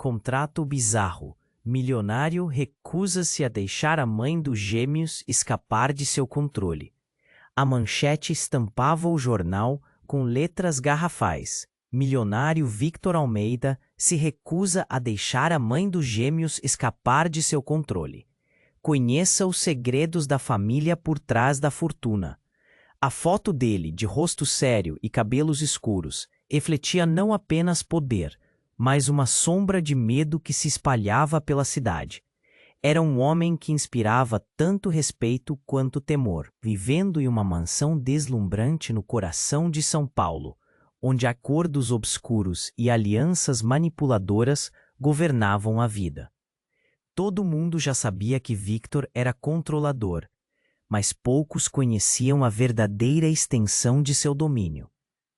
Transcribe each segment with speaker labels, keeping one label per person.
Speaker 1: contrato bizarro. Milionário recusa-se a deixar a mãe dos gêmeos escapar de seu controle. A manchete estampava o jornal com letras garrafais. Milionário Victor Almeida se recusa a deixar a mãe dos gêmeos escapar de seu controle. Conheça os segredos da família por trás da fortuna. A foto dele, de rosto sério e cabelos escuros, refletia não apenas poder, mas uma sombra de medo que se espalhava pela cidade. Era um homem que inspirava tanto respeito quanto temor, vivendo em uma mansão deslumbrante no coração de São Paulo, onde acordos obscuros e alianças manipuladoras governavam a vida. Todo mundo já sabia que Victor era controlador, mas poucos conheciam a verdadeira extensão de seu domínio.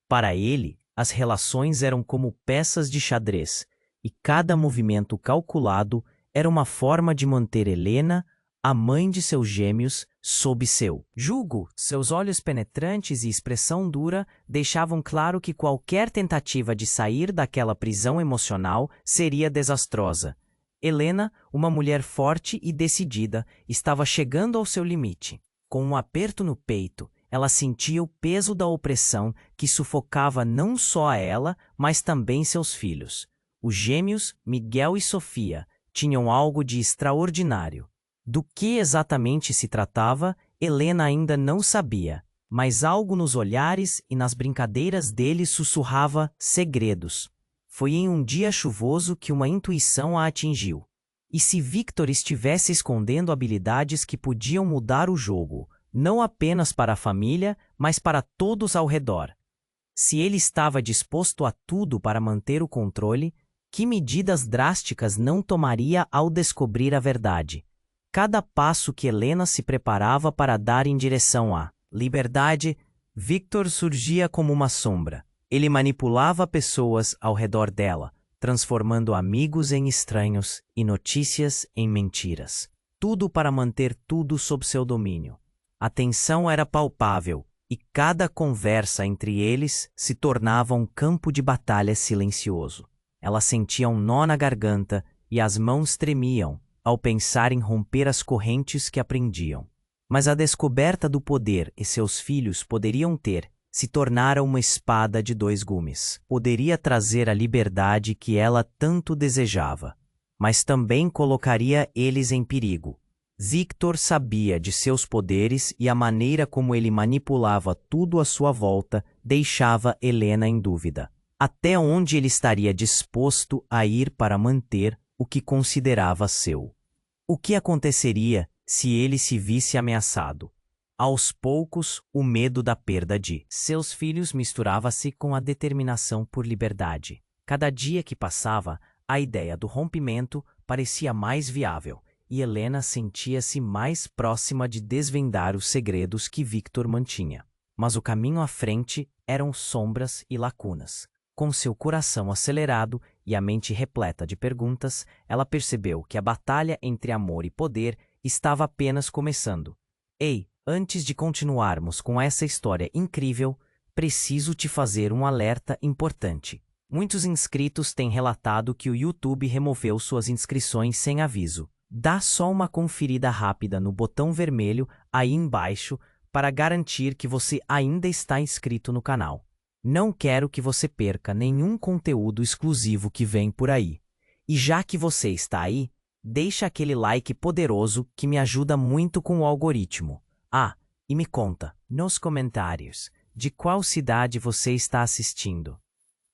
Speaker 1: Para ele, as relações eram como peças de xadrez, e cada movimento calculado era uma forma de manter Helena, a mãe de seus gêmeos, sob seu jugo. Seus olhos penetrantes e expressão dura deixavam claro que qualquer tentativa de sair daquela prisão emocional seria desastrosa. Helena, uma mulher forte e decidida, estava chegando ao seu limite. Com um aperto no peito, ela sentia o peso da opressão que sufocava não só a ela, mas também seus filhos. Os gêmeos, Miguel e Sofia, tinham algo de extraordinário. Do que exatamente se tratava, Helena ainda não sabia, mas algo nos olhares e nas brincadeiras deles sussurrava segredos. Foi em um dia chuvoso que uma intuição a atingiu. E se Victor estivesse escondendo habilidades que podiam mudar o jogo, não apenas para a família, mas para todos ao redor? Se ele estava disposto a tudo para manter o controle, que medidas drásticas não tomaria ao descobrir a verdade? Cada passo que Helena se preparava para dar em direção à liberdade, Victor surgia como uma sombra. Ele manipulava pessoas ao redor dela, transformando amigos em estranhos e notícias em mentiras. Tudo para manter tudo sob seu domínio. A tensão era palpável, e cada conversa entre eles se tornava um campo de batalha silencioso. Ela sentia um nó na garganta e as mãos tremiam ao pensar em romper as correntes que a prendiam. Mas a descoberta do poder que seus filhos poderiam ter se tornara uma espada de dois gumes. Poderia trazer a liberdade que ela tanto desejava, mas também colocaria eles em perigo. Victor sabia de seus poderes e a maneira como ele manipulava tudo à sua volta deixava Helena em dúvida. Até onde ele estaria disposto a ir para manter o que considerava seu? O que aconteceria se ele se visse ameaçado? Aos poucos, o medo da perda de seus filhos misturava-se com a determinação por liberdade. Cada dia que passava, a ideia do rompimento parecia mais viável, e Helena sentia-se mais próxima de desvendar os segredos que Victor mantinha. Mas o caminho à frente eram sombras e lacunas. Com seu coração acelerado e a mente repleta de perguntas, ela percebeu que a batalha entre amor e poder estava apenas começando. Ei, antes de continuarmos com essa história incrível, preciso te fazer um alerta importante. Muitos inscritos têm relatado que o YouTube removeu suas inscrições sem aviso. Dá só uma conferida rápida no botão vermelho aí embaixo para garantir que você ainda está inscrito no canal. Não quero que você perca nenhum conteúdo exclusivo que vem por aí. E já que você está aí, deixa aquele like poderoso que me ajuda muito com o algoritmo. Ah, e me conta, nos comentários, de qual cidade você está assistindo.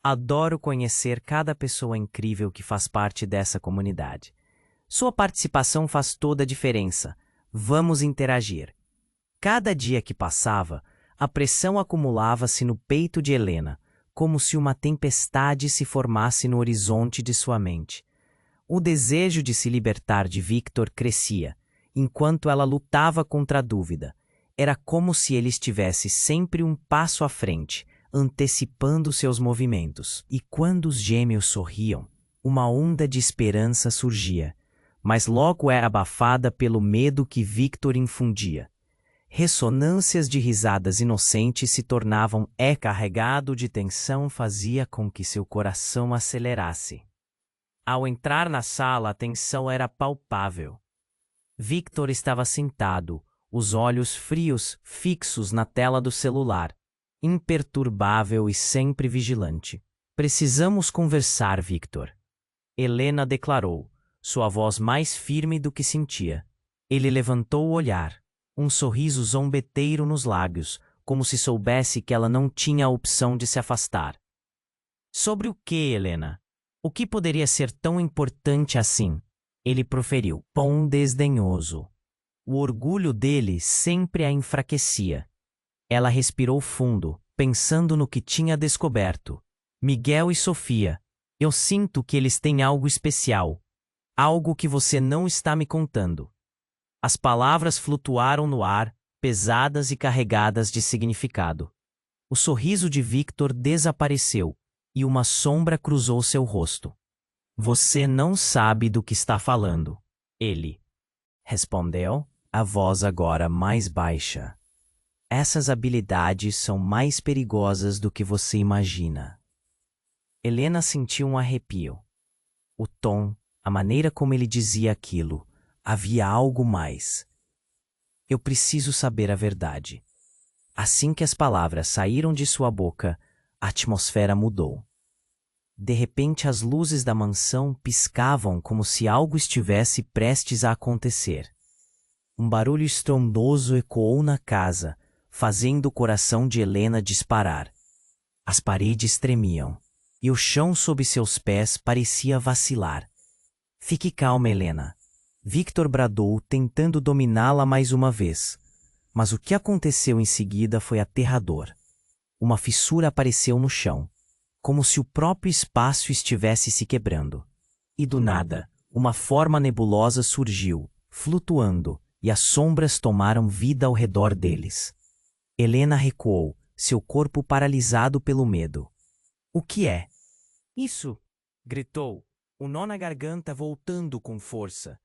Speaker 1: Adoro conhecer cada pessoa incrível que faz parte dessa comunidade. Sua participação faz toda a diferença. Vamos interagir. Cada dia que passava, a pressão acumulava-se no peito de Helena, como se uma tempestade se formasse no horizonte de sua mente. O desejo de se libertar de Victor crescia, enquanto ela lutava contra a dúvida. Era como se ele estivesse sempre um passo à frente, antecipando seus movimentos. E quando os gêmeos sorriam, uma onda de esperança surgia, mas logo era abafada pelo medo que Victor infundia. Ressonâncias de risadas inocentes se tornavam carregado de tensão fazia com que seu coração acelerasse. Ao entrar na sala, a tensão era palpável. Victor estava sentado, os olhos frios fixos na tela do celular, imperturbável e sempre vigilante. Precisamos conversar, Victor. Helena declarou, sua voz mais firme do que sentia. Ele levantou o olhar, um sorriso zombeteiro nos lábios, como se soubesse que ela não tinha a opção de se afastar. Sobre o que, Helena? O que poderia ser tão importante assim? Ele proferiu, tom desdenhoso. O orgulho dele sempre a enfraquecia. Ela respirou fundo, pensando no que tinha descoberto. Miguel e Sofia, eu sinto que eles têm algo especial. Algo que você não está me contando. As palavras flutuaram no ar, pesadas e carregadas de significado. O sorriso de Victor desapareceu e uma sombra cruzou seu rosto. Você não sabe do que está falando, ele respondeu, a voz agora mais baixa. Essas habilidades são mais perigosas do que você imagina. Helena sentiu um arrepio. O tom, a maneira como ele dizia aquilo, havia algo mais. Eu preciso saber a verdade. Assim que as palavras saíram de sua boca, a atmosfera mudou. De repente, as luzes da mansão piscavam como se algo estivesse prestes a acontecer. Um barulho estrondoso ecoou na casa, fazendo o coração de Helena disparar. As paredes tremiam, e o chão sob seus pés parecia vacilar. Fique calma, Helena. Victor bradou, tentando dominá-la mais uma vez. Mas o que aconteceu em seguida foi aterrador. Uma fissura apareceu no chão, como se o próprio espaço estivesse se quebrando. E do nada, uma forma nebulosa surgiu, flutuando, e as sombras tomaram vida ao redor deles. Helena recuou, seu corpo paralisado pelo medo. O que é? Isso! Gritou, o nó na garganta voltando com força.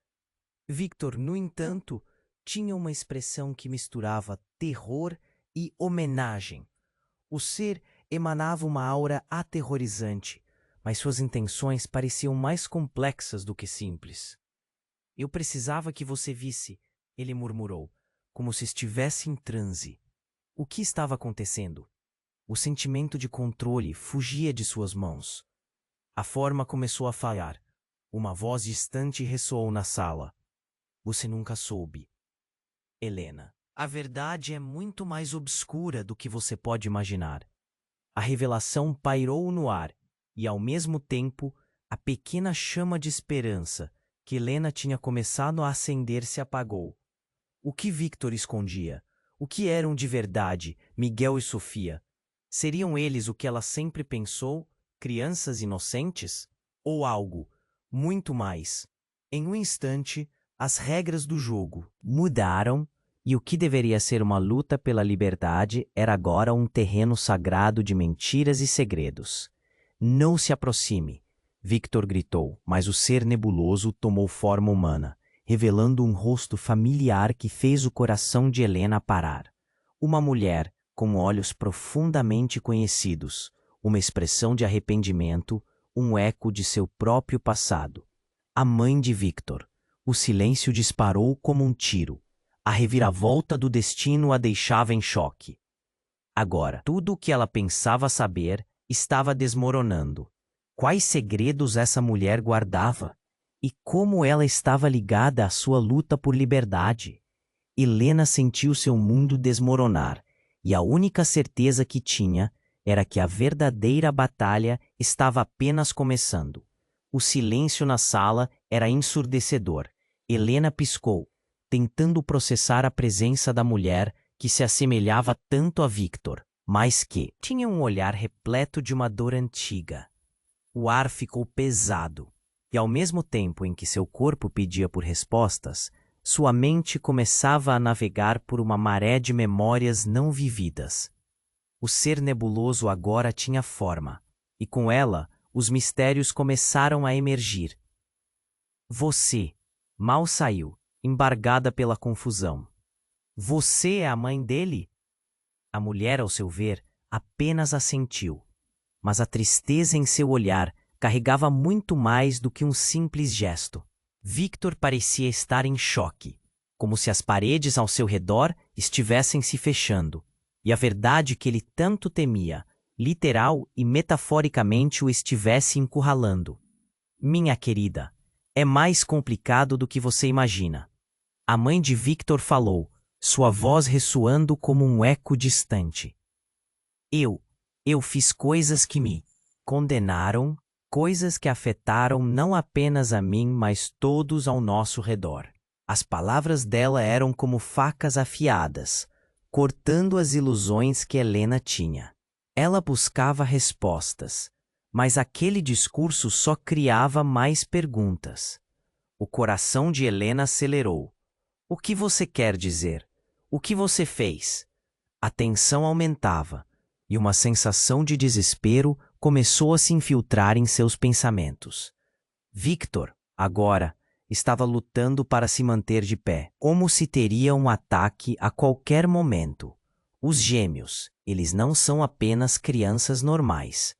Speaker 1: Victor, no entanto, tinha uma expressão que misturava terror e homenagem. O ser emanava uma aura aterrorizante, mas suas intenções pareciam mais complexas do que simples. Eu precisava que você visse, ele murmurou, como se estivesse em transe. O que estava acontecendo? O sentimento de controle fugia de suas mãos. A forma começou a falhar. Uma voz distante ressoou na sala. Você nunca soube. Helena, a verdade é muito mais obscura do que você pode imaginar. A revelação pairou no ar, e ao mesmo tempo, a pequena chama de esperança que Helena tinha começado a acender se apagou. O que Victor escondia? O que eram de verdade Miguel e Sofia? Seriam eles o que ela sempre pensou, crianças inocentes? Ou algo muito mais? Em um instante, as regras do jogo mudaram e o que deveria ser uma luta pela liberdade era agora um terreno sagrado de mentiras e segredos. Não se aproxime, Victor gritou, mas o ser nebuloso tomou forma humana, revelando um rosto familiar que fez o coração de Helena parar. Uma mulher com olhos profundamente conhecidos, uma expressão de arrependimento, um eco de seu próprio passado. A mãe de Victor. O silêncio disparou como um tiro. A reviravolta do destino a deixava em choque. Agora, tudo o que ela pensava saber estava desmoronando. Quais segredos essa mulher guardava? E como ela estava ligada à sua luta por liberdade? Helena sentiu seu mundo desmoronar, e a única certeza que tinha era que a verdadeira batalha estava apenas começando. O silêncio na sala era ensurdecedor. Helena piscou, tentando processar a presença da mulher que se assemelhava tanto a Victor, mas que tinha um olhar repleto de uma dor antiga. O ar ficou pesado, e ao mesmo tempo em que seu corpo pedia por respostas, sua mente começava a navegar por uma maré de memórias não vividas. O ser nebuloso agora tinha forma, e com ela, os mistérios começaram a emergir. Você mal saiu, embargada pela confusão. Você é a mãe dele? A mulher, ao seu ver, apenas assentiu, mas a tristeza em seu olhar carregava muito mais do que um simples gesto. Victor parecia estar em choque, como se as paredes ao seu redor estivessem se fechando, e a verdade que ele tanto temia, literal e metaforicamente, o estivesse encurralando. Minha querida, é mais complicado do que você imagina. A mãe de Victor falou, sua voz ressoando como um eco distante. Eu fiz coisas que me condenaram, coisas que afetaram não apenas a mim, mas todos ao nosso redor. As palavras dela eram como facas afiadas, cortando as ilusões que Helena tinha. Ela buscava respostas, mas aquele discurso só criava mais perguntas. O coração de Helena acelerou. O que você quer dizer? O que você fez? A tensão aumentava, e uma sensação de desespero começou a se infiltrar em seus pensamentos. Victor, agora, estava lutando para se manter de pé, como se teria um ataque a qualquer momento. Os gêmeos, eles não são apenas crianças normais.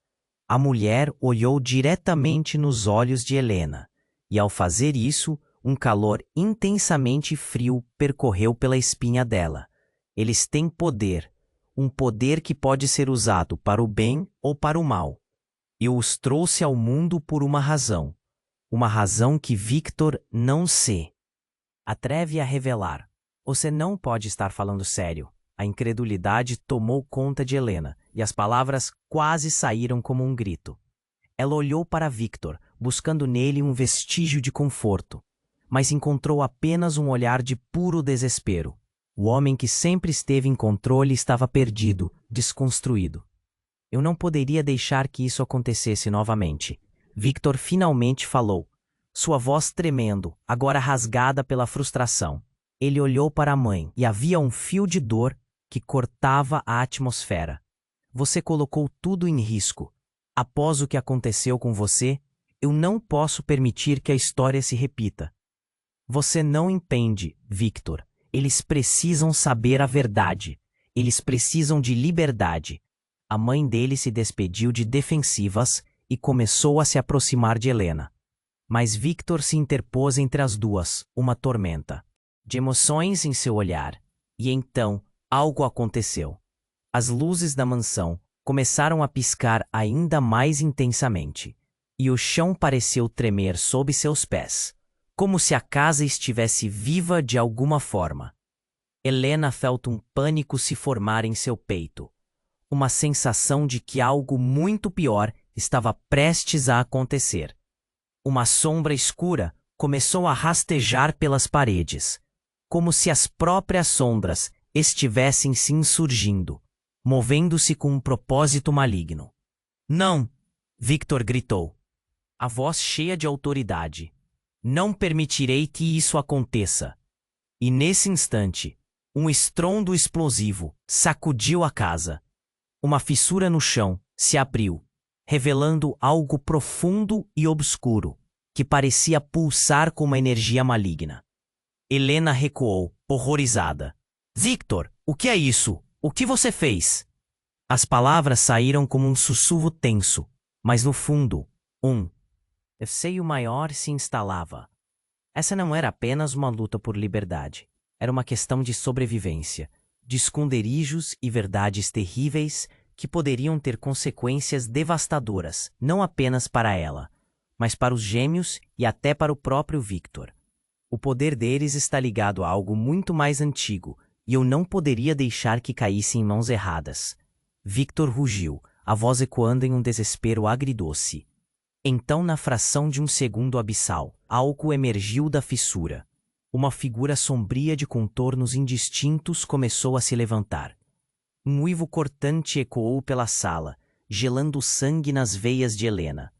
Speaker 1: A mulher olhou diretamente nos olhos de Helena, e ao fazer isso, um calor intensamente frio percorreu pela espinha dela. Eles têm poder, um poder que pode ser usado para o bem ou para o mal. Eu os trouxe ao mundo por uma razão que Victor não se atreve a revelar. Você não pode estar falando sério. A incredulidade tomou conta de Helena, e as palavras quase saíram como um grito. Ela olhou para Victor, buscando nele um vestígio de conforto, mas encontrou apenas um olhar de puro desespero. O homem que sempre esteve em controle estava perdido, desconstruído. Eu não poderia deixar que isso acontecesse novamente. Victor finalmente falou, sua voz tremendo, agora rasgada pela frustração. Ele olhou para a mãe e havia um fio de dor que cortava a atmosfera. Você colocou tudo em risco. Após o que aconteceu com você, eu não posso permitir que a história se repita. Você não entende, Victor. Eles precisam saber a verdade. Eles precisam de liberdade. A mãe dele se despediu de defensivas e começou a se aproximar de Helena. Mas Victor se interpôs entre as duas, uma tormenta de emoções em seu olhar. E então, algo aconteceu. As luzes da mansão começaram a piscar ainda mais intensamente, e o chão pareceu tremer sob seus pés, como se a casa estivesse viva de alguma forma. Helena felt um pânico se formar em seu peito, uma sensação de que algo muito pior estava prestes a acontecer. Uma sombra escura começou a rastejar pelas paredes, como se as próprias sombras estivessem se insurgindo, movendo-se com um propósito maligno. Não! Victor gritou, a voz cheia de autoridade. Não permitirei que isso aconteça. E nesse instante, um estrondo explosivo sacudiu a casa. Uma fissura no chão se abriu, revelando algo profundo e obscuro, que parecia pulsar com uma energia maligna. Helena recuou, horrorizada. Victor, o que é isso? O que você fez? As palavras saíram como um sussurro tenso, mas no fundo, um receio maior se instalava. Essa não era apenas uma luta por liberdade. Era uma questão de sobrevivência, de esconderijos e verdades terríveis que poderiam ter consequências devastadoras, não apenas para ela, mas para os gêmeos e até para o próprio Victor. O poder deles está ligado a algo muito mais antigo, e eu não poderia deixar que caísse em mãos erradas. Victor rugiu, a voz ecoando em um desespero agridoce. Então, na fração de um segundo abissal, algo emergiu da fissura. Uma figura sombria de contornos indistintos começou a se levantar. Um uivo cortante ecoou pela sala, gelando o sangue nas veias de Helena.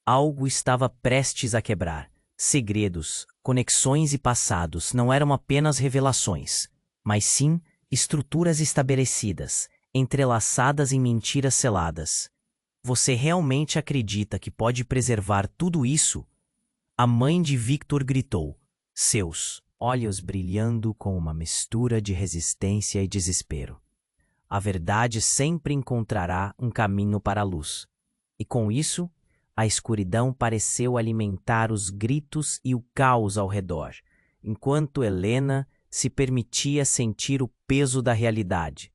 Speaker 1: Algo estava prestes a quebrar. Segredos, conexões e passados não eram apenas revelações, mas sim estruturas estabelecidas, entrelaçadas em mentiras seladas. Você realmente acredita que pode preservar tudo isso? A mãe de Victor gritou, seus olhos brilhando com uma mistura de resistência e desespero. A verdade sempre encontrará um caminho para a luz. E com isso, a escuridão pareceu alimentar os gritos e o caos ao redor, enquanto Helena se permitia sentir o peso da realidade.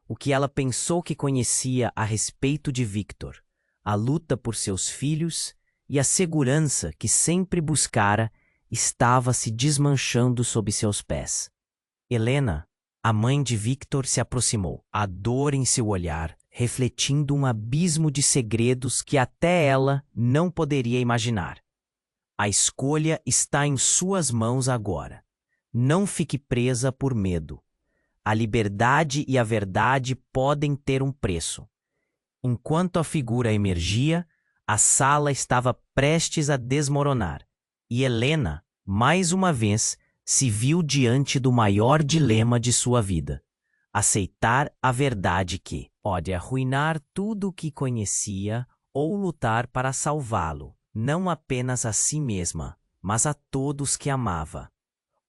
Speaker 1: O que ela pensou que conhecia a respeito de Victor, a luta por seus filhos e a segurança que sempre buscara, estava se desmanchando sob seus pés. Helena, a mãe de Victor, se aproximou, a dor em seu olhar, refletindo um abismo de segredos que até ela não poderia imaginar. A escolha está em suas mãos agora. Não fique presa por medo. A liberdade e a verdade podem ter um preço. Enquanto a figura emergia, a sala estava prestes a desmoronar, e Helena, mais uma vez, se viu diante do maior dilema de sua vida: aceitar a verdade que pode arruinar tudo o que conhecia ou lutar para salvá-lo, não apenas a si mesma, mas a todos que amava.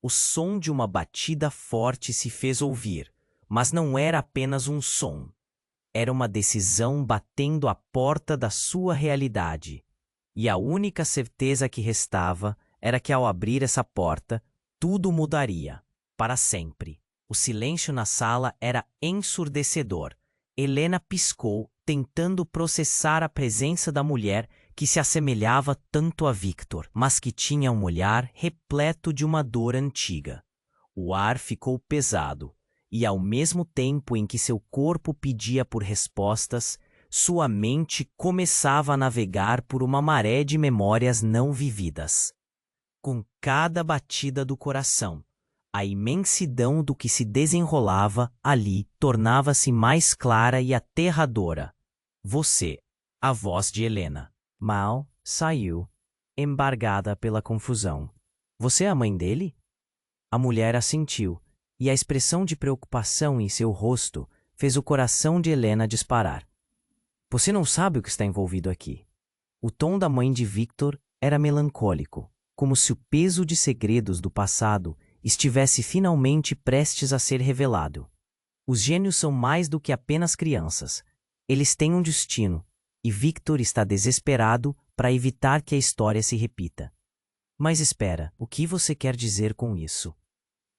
Speaker 1: O som de uma batida forte se fez ouvir, mas não era apenas um som. Era uma decisão batendo à porta da sua realidade. E a única certeza que restava era que, ao abrir essa porta, tudo mudaria, para sempre. O silêncio na sala era ensurdecedor. Helena piscou, tentando processar a presença da mulher que se assemelhava tanto a Victor, mas que tinha um olhar repleto de uma dor antiga. O ar ficou pesado, e ao mesmo tempo em que seu corpo pedia por respostas, sua mente começava a navegar por uma maré de memórias não vividas. Com cada batida do coração, a imensidão do que se desenrolava ali tornava-se mais clara e aterradora. Você, a voz de Helena. Mal saiu, embargada pela confusão. Você é a mãe dele? A mulher assentiu, e a expressão de preocupação em seu rosto fez o coração de Helena disparar. Você não sabe o que está envolvido aqui. O tom da mãe de Victor era melancólico, como se o peso de segredos do passado estivesse finalmente prestes a ser revelado. Os gênios são mais do que apenas crianças. Eles têm um destino, e Victor está desesperado para evitar que a história se repita. Mas espera, o que você quer dizer com isso?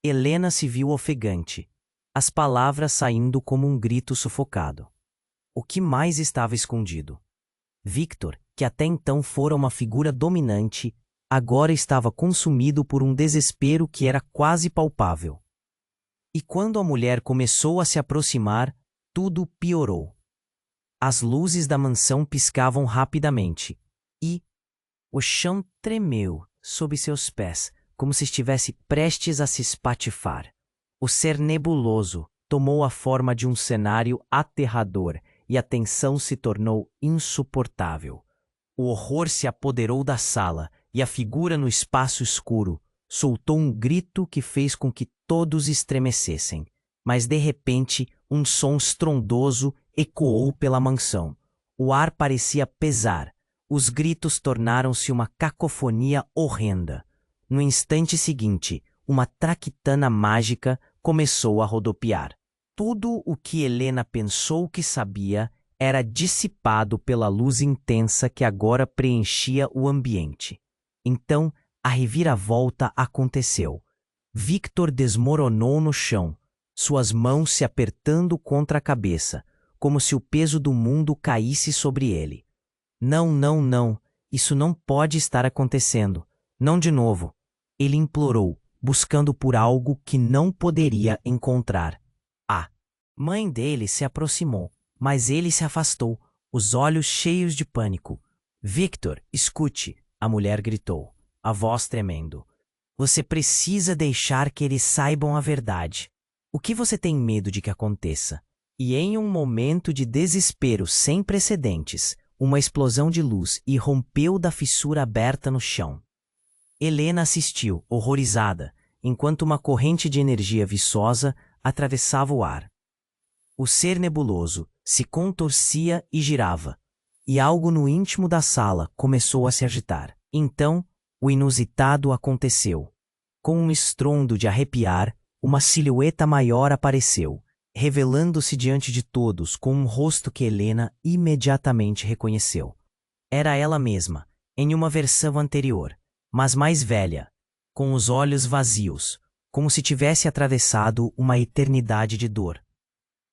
Speaker 1: Helena se viu ofegante, as palavras saindo como um grito sufocado. O que mais estava escondido? Victor, que até então fora uma figura dominante, agora estava consumido por um desespero que era quase palpável. E quando a mulher começou a se aproximar, tudo piorou. As luzes da mansão piscavam rapidamente, e o chão tremeu sob seus pés, como se estivesse prestes a se espatifar. O ser nebuloso tomou a forma de um cenário aterrador e a tensão se tornou insuportável. O horror se apoderou da sala e a figura no espaço escuro soltou um grito que fez com que todos estremecessem. Mas de repente, um som estrondoso ecoou pela mansão. O ar parecia pesar. Os gritos tornaram-se uma cacofonia horrenda. No instante seguinte, uma traquitana mágica começou a rodopiar. Tudo o que Helena pensou que sabia era dissipado pela luz intensa que agora preenchia o ambiente. Então, a reviravolta aconteceu. Victor desmoronou no chão, suas mãos se apertando contra a cabeça, como se o peso do mundo caísse sobre ele. Não, não, não, isso não pode estar acontecendo. Não de novo. Ele implorou, buscando por algo que não poderia encontrar. A mãe dele se aproximou, mas ele se afastou, os olhos cheios de pânico. Victor, escute, a mulher gritou, a voz tremendo. Você precisa deixar que eles saibam a verdade. O que você tem medo de que aconteça? E em um momento de desespero sem precedentes, uma explosão de luz irrompeu da fissura aberta no chão. Helena assistiu, horrorizada, enquanto uma corrente de energia viçosa atravessava o ar. O ser nebuloso se contorcia e girava, e algo no íntimo da sala começou a se agitar. Então, o inusitado aconteceu. Com um estrondo de arrepiar, uma silhueta maior apareceu, revelando-se diante de todos com um rosto que Helena imediatamente reconheceu. Era ela mesma, em uma versão anterior, mas mais velha, com os olhos vazios, como se tivesse atravessado uma eternidade de dor.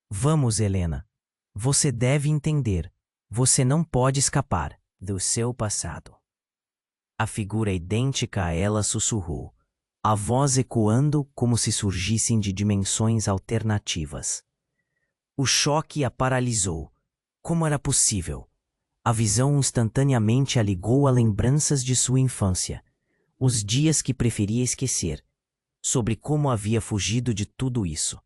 Speaker 1: Vamos, Helena. Você deve entender. Você não pode escapar do seu passado. A figura idêntica a ela sussurrou, a voz ecoando como se surgissem de dimensões alternativas. O choque a paralisou. Como era possível? A visão instantaneamente a ligou a lembranças de sua infância, os dias que preferia esquecer, sobre como havia fugido de tudo isso.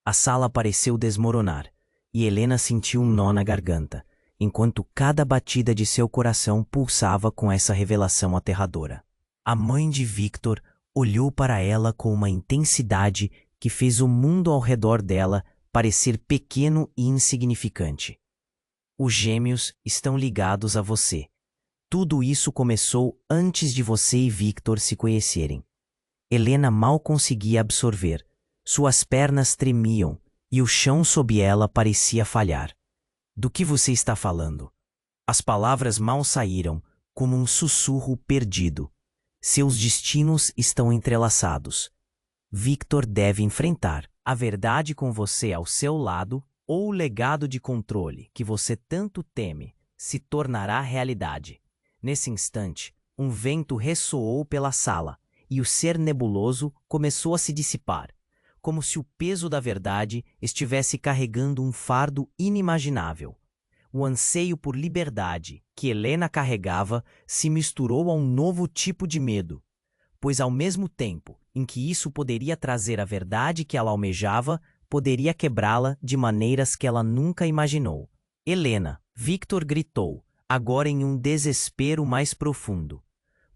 Speaker 1: A sala pareceu desmoronar, e Helena sentiu um nó na garganta, enquanto cada batida de seu coração pulsava com essa revelação aterradora. A mãe de Victor olhou para ela com uma intensidade que fez o mundo ao redor dela parecer pequeno e insignificante. Os gêmeos estão ligados a você. Tudo isso começou antes de você e Victor se conhecerem. Helena mal conseguia absorver. Suas pernas tremiam e o chão sob ela parecia falhar. Do que você está falando? As palavras mal saíram, como um sussurro perdido. Seus destinos estão entrelaçados. Victor deve enfrentar a verdade com você ao seu lado, ou o legado de controle que você tanto teme se tornará realidade. Nesse instante, um vento ressoou pela sala e o ser nebuloso começou a se dissipar, como se o peso da verdade estivesse carregando um fardo inimaginável. O anseio por liberdade que Helena carregava se misturou a um novo tipo de medo, pois ao mesmo tempo em que isso poderia trazer a verdade que ela almejava, poderia quebrá-la de maneiras que ela nunca imaginou. Helena, Victor gritou, agora em um desespero mais profundo.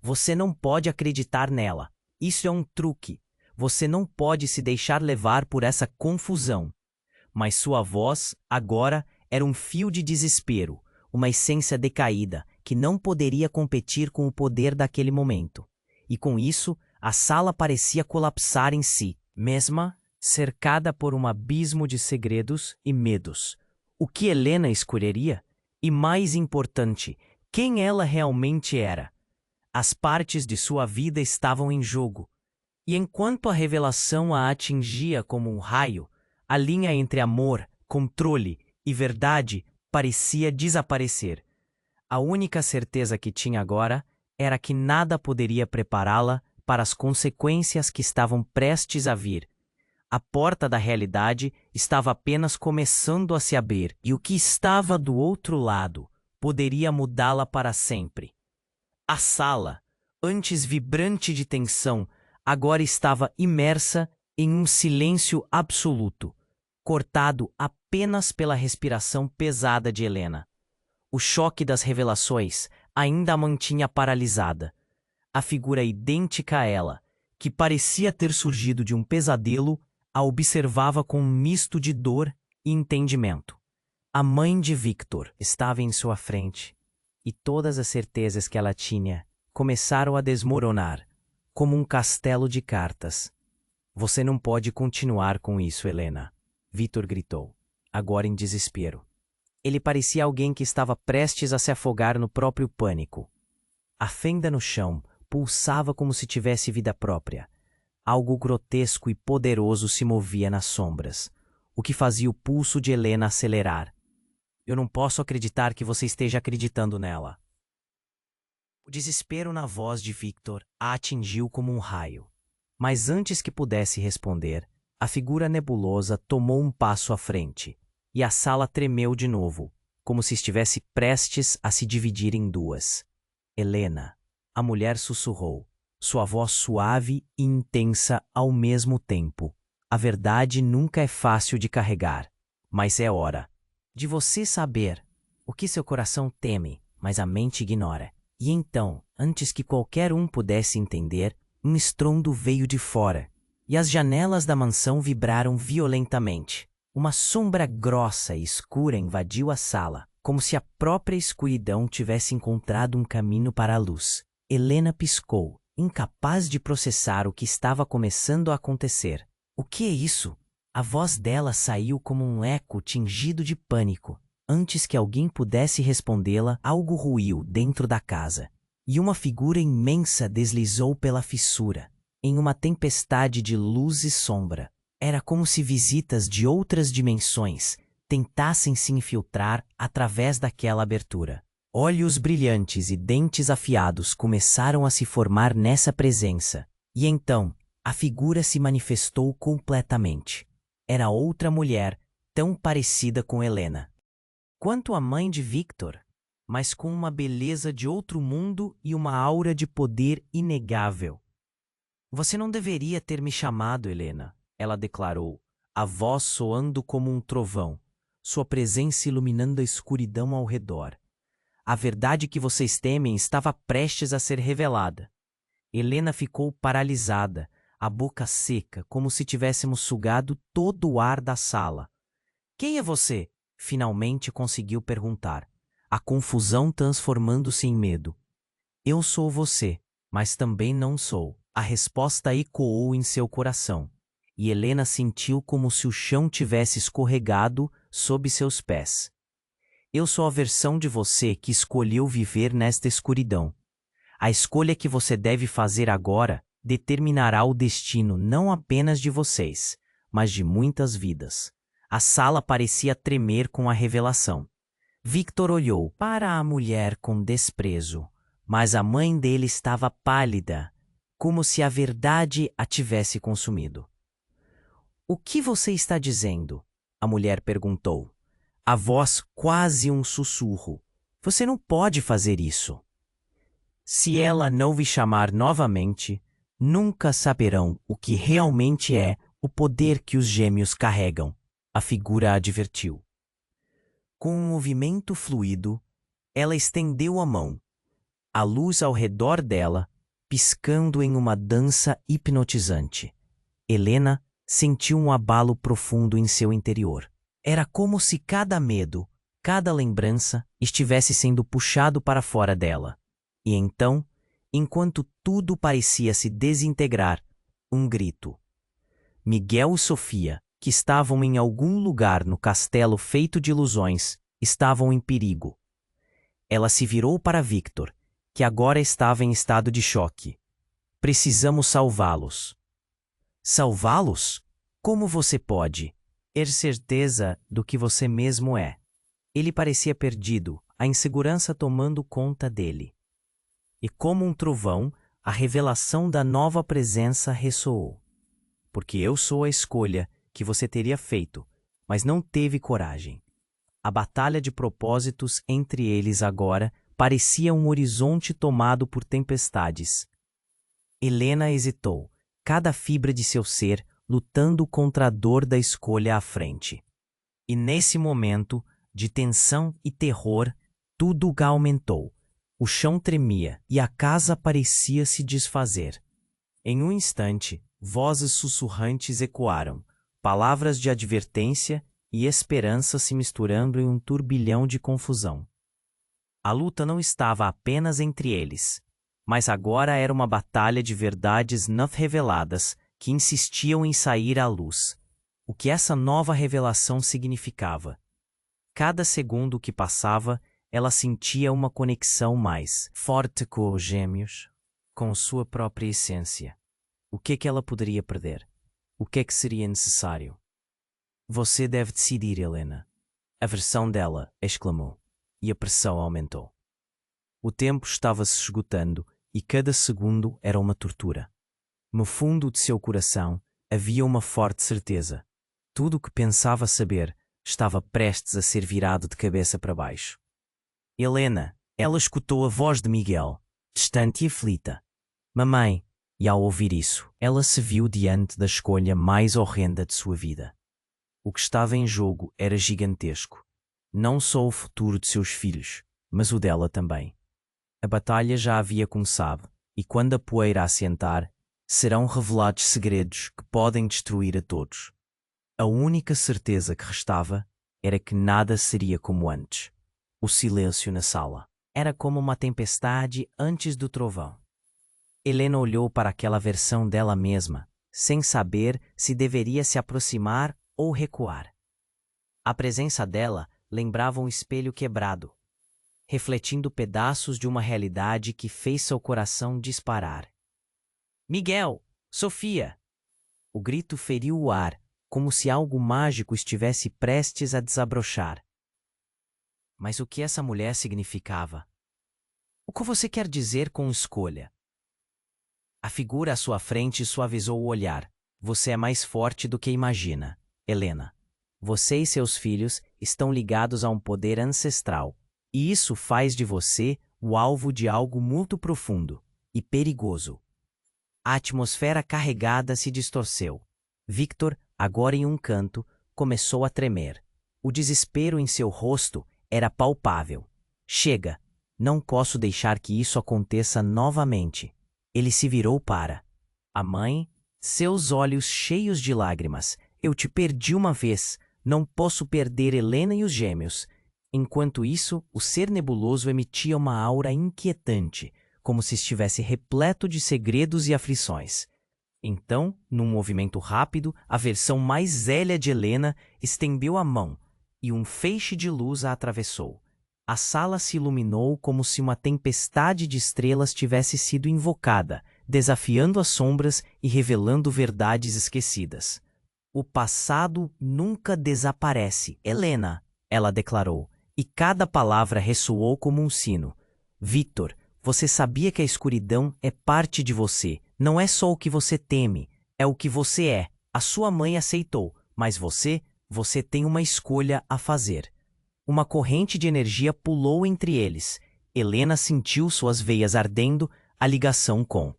Speaker 1: Você não pode acreditar nela. Isso é um truque. Você não pode se deixar levar por essa confusão. Mas sua voz, agora, era um fio de desespero, uma essência decaída que não poderia competir com o poder daquele momento. E com isso, a sala parecia colapsar em si, mesma cercada por um abismo de segredos e medos. O que Helena escolheria? E mais importante, quem ela realmente era? As partes de sua vida estavam em jogo. E enquanto a revelação a atingia como um raio, a linha entre amor, controle e verdade parecia desaparecer. A única certeza que tinha agora era que nada poderia prepará-la para as consequências que estavam prestes a vir. A porta da realidade estava apenas começando a se abrir, e o que estava do outro lado poderia mudá-la para sempre. A sala, antes vibrante de tensão, agora estava imersa em um silêncio absoluto, cortado apenas pela respiração pesada de Helena. O choque das revelações ainda a mantinha paralisada. A figura idêntica a ela, que parecia ter surgido de um pesadelo, a observava com um misto de dor e entendimento. A mãe de Victor estava em sua frente, e todas as certezas que ela tinha começaram a desmoronar, como um castelo de cartas. Você não pode continuar com isso, Helena, Victor gritou, agora em desespero. Ele parecia alguém que estava prestes a se afogar no próprio pânico. A fenda no chão pulsava como se tivesse vida própria. Algo grotesco e poderoso se movia nas sombras, o que fazia o pulso de Helena acelerar. Eu não posso acreditar que você esteja acreditando nela. O desespero na voz de Victor a atingiu como um raio. Mas antes que pudesse responder, a figura nebulosa tomou um passo à frente, e a sala tremeu de novo, como se estivesse prestes a se dividir em duas. Helena, a mulher sussurrou, sua voz suave e intensa ao mesmo tempo. A verdade nunca é fácil de carregar, mas é hora de você saber o que seu coração teme, mas a mente ignora. E então, antes que qualquer um pudesse entender, um estrondo veio de fora, e as janelas da mansão vibraram violentamente. Uma sombra grossa e escura invadiu a sala, como se a própria escuridão tivesse encontrado um caminho para a luz. Helena piscou, incapaz de processar o que estava começando a acontecer. O que é isso? A voz dela saiu como um eco tingido de pânico. Antes que alguém pudesse respondê-la, algo ruiu dentro da casa, e uma figura imensa deslizou pela fissura, em uma tempestade de luz e sombra. Era como se visitas de outras dimensões tentassem se infiltrar através daquela abertura. Olhos brilhantes e dentes afiados começaram a se formar nessa presença, e então a figura se manifestou completamente. Era outra mulher, tão parecida com Helena quanto a mãe de Victor, mas com uma beleza de outro mundo e uma aura de poder inegável. Você não deveria ter me chamado, Helena, ela declarou, a voz soando como um trovão, sua presença iluminando a escuridão ao redor. A verdade que vocês temem estava prestes a ser revelada. Helena ficou paralisada, a boca seca, como se tivéssemos sugado todo o ar da sala. Quem é você? Finalmente conseguiu perguntar, a confusão transformando-se em medo. Eu sou você, mas também não sou. A resposta ecoou em seu coração, e Helena sentiu como se o chão tivesse escorregado sob seus pés. Eu sou a versão de você que escolheu viver nesta escuridão. A escolha que você deve fazer agora determinará o destino não apenas de vocês, mas de muitas vidas. A sala parecia tremer com a revelação. Victor olhou para a mulher com desprezo, mas a mãe dele estava pálida, como se a verdade a tivesse consumido. O que você está dizendo? A mulher perguntou. A voz quase um sussurro. Você não pode fazer isso. Se ela não vi chamar novamente, nunca saberão o que realmente é o poder que os gêmeos carregam. A figura advertiu. Com um movimento fluido, ela estendeu a mão. A luz ao redor dela, piscando em uma dança hipnotizante. Helena sentiu um abalo profundo em seu interior. Era como se cada medo, cada lembrança, estivesse sendo puxado para fora dela. E então, enquanto tudo parecia se desintegrar, um grito. Miguel e Sofia, que estavam em algum lugar no castelo feito de ilusões, estavam em perigo. Ela se virou para Victor, que agora estava em estado de choque. Precisamos salvá-los. Salvá-los? Como você pode ter certeza do que você mesmo é? Ele parecia perdido, a insegurança tomando conta dele. E como um trovão, a revelação da nova presença ressoou. Porque eu sou a escolha que você teria feito, mas não teve coragem. A batalha de propósitos entre eles agora parecia um horizonte tomado por tempestades. Helena hesitou, cada fibra de seu ser lutando contra a dor da escolha à frente. E nesse momento de tensão e terror, tudo aumentou. O chão tremia e a casa parecia se desfazer. Em um instante, vozes sussurrantes ecoaram, palavras de advertência e esperança se misturando em um turbilhão de confusão. A luta não estava apenas entre eles, mas agora era uma batalha de verdades não reveladas que insistiam em sair à luz. O que essa nova revelação significava? Cada segundo que passava, ela sentia uma conexão mais forte com os gêmeos, com sua própria essência. O que ela poderia perder? O que seria necessário? Você deve decidir, Helena. A versão dela exclamou, e a pressão aumentou. O tempo estava se esgotando e cada segundo era uma tortura. No fundo de seu coração havia uma forte certeza. Tudo o que pensava saber estava prestes a ser virado de cabeça para baixo. Helena, ela escutou a voz de Miguel, distante e aflita. Mamãe, e ao ouvir isso, ela se viu diante da escolha mais horrenda de sua vida. O que estava em jogo era gigantesco. Não só o futuro de seus filhos, mas o dela também. A batalha já havia começado, e quando a poeira assentar, serão revelados segredos que podem destruir a todos. A única certeza que restava era que nada seria como antes. O silêncio na sala era como uma tempestade antes do trovão. Helena olhou para aquela versão dela mesma, sem saber se deveria se aproximar ou recuar. A presença dela lembrava um espelho quebrado, refletindo pedaços de uma realidade que fez seu coração disparar. Miguel! Sofia! O grito feriu o ar, como se algo mágico estivesse prestes a desabrochar. Mas o que essa mulher significava? O que você quer dizer com escolha? A figura à sua frente suavizou o olhar. Você é mais forte do que imagina, Helena. Você e seus filhos estão ligados a um poder ancestral, e isso faz de você o alvo de algo muito profundo e perigoso. A atmosfera carregada se distorceu. Victor, agora em um canto, começou a tremer. O desespero em seu rosto era palpável. Chega! Não posso deixar que isso aconteça novamente. Ele se virou para a mãe, seus olhos cheios de lágrimas. Eu te perdi uma vez. Não posso perder Helena e os gêmeos. Enquanto isso, o ser nebuloso emitia uma aura inquietante, como se estivesse repleto de segredos e aflições. Então, num movimento rápido, a versão mais velha de Helena estendeu a mão e um feixe de luz a atravessou. A sala se iluminou como se uma tempestade de estrelas tivesse sido invocada, desafiando as sombras e revelando verdades esquecidas. O passado nunca desaparece, Helena, ela declarou, e cada palavra ressoou como um sino. Victor, você sabia que a escuridão é parte de você. Não é só o que você teme, é o que você é. A sua mãe aceitou, mas você tem uma escolha a fazer. Uma corrente de energia pulou entre eles. Helena sentiu suas veias ardendo, a ligação com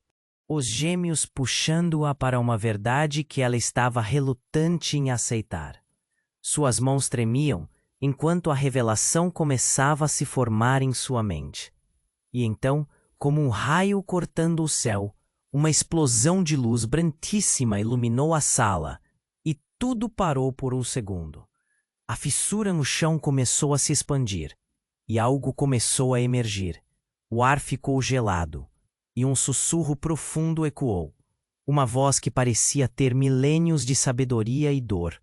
Speaker 1: os gêmeos puxando-a para uma verdade que ela estava relutante em aceitar. Suas mãos tremiam, enquanto a revelação começava a se formar em sua mente. E então, como um raio cortando o céu, uma explosão de luz branquíssima iluminou a sala, e tudo parou por um segundo. A fissura no chão começou a se expandir, e algo começou a emergir. O ar ficou gelado, e um sussurro profundo ecoou. Uma voz que parecia ter milênios de sabedoria e dor.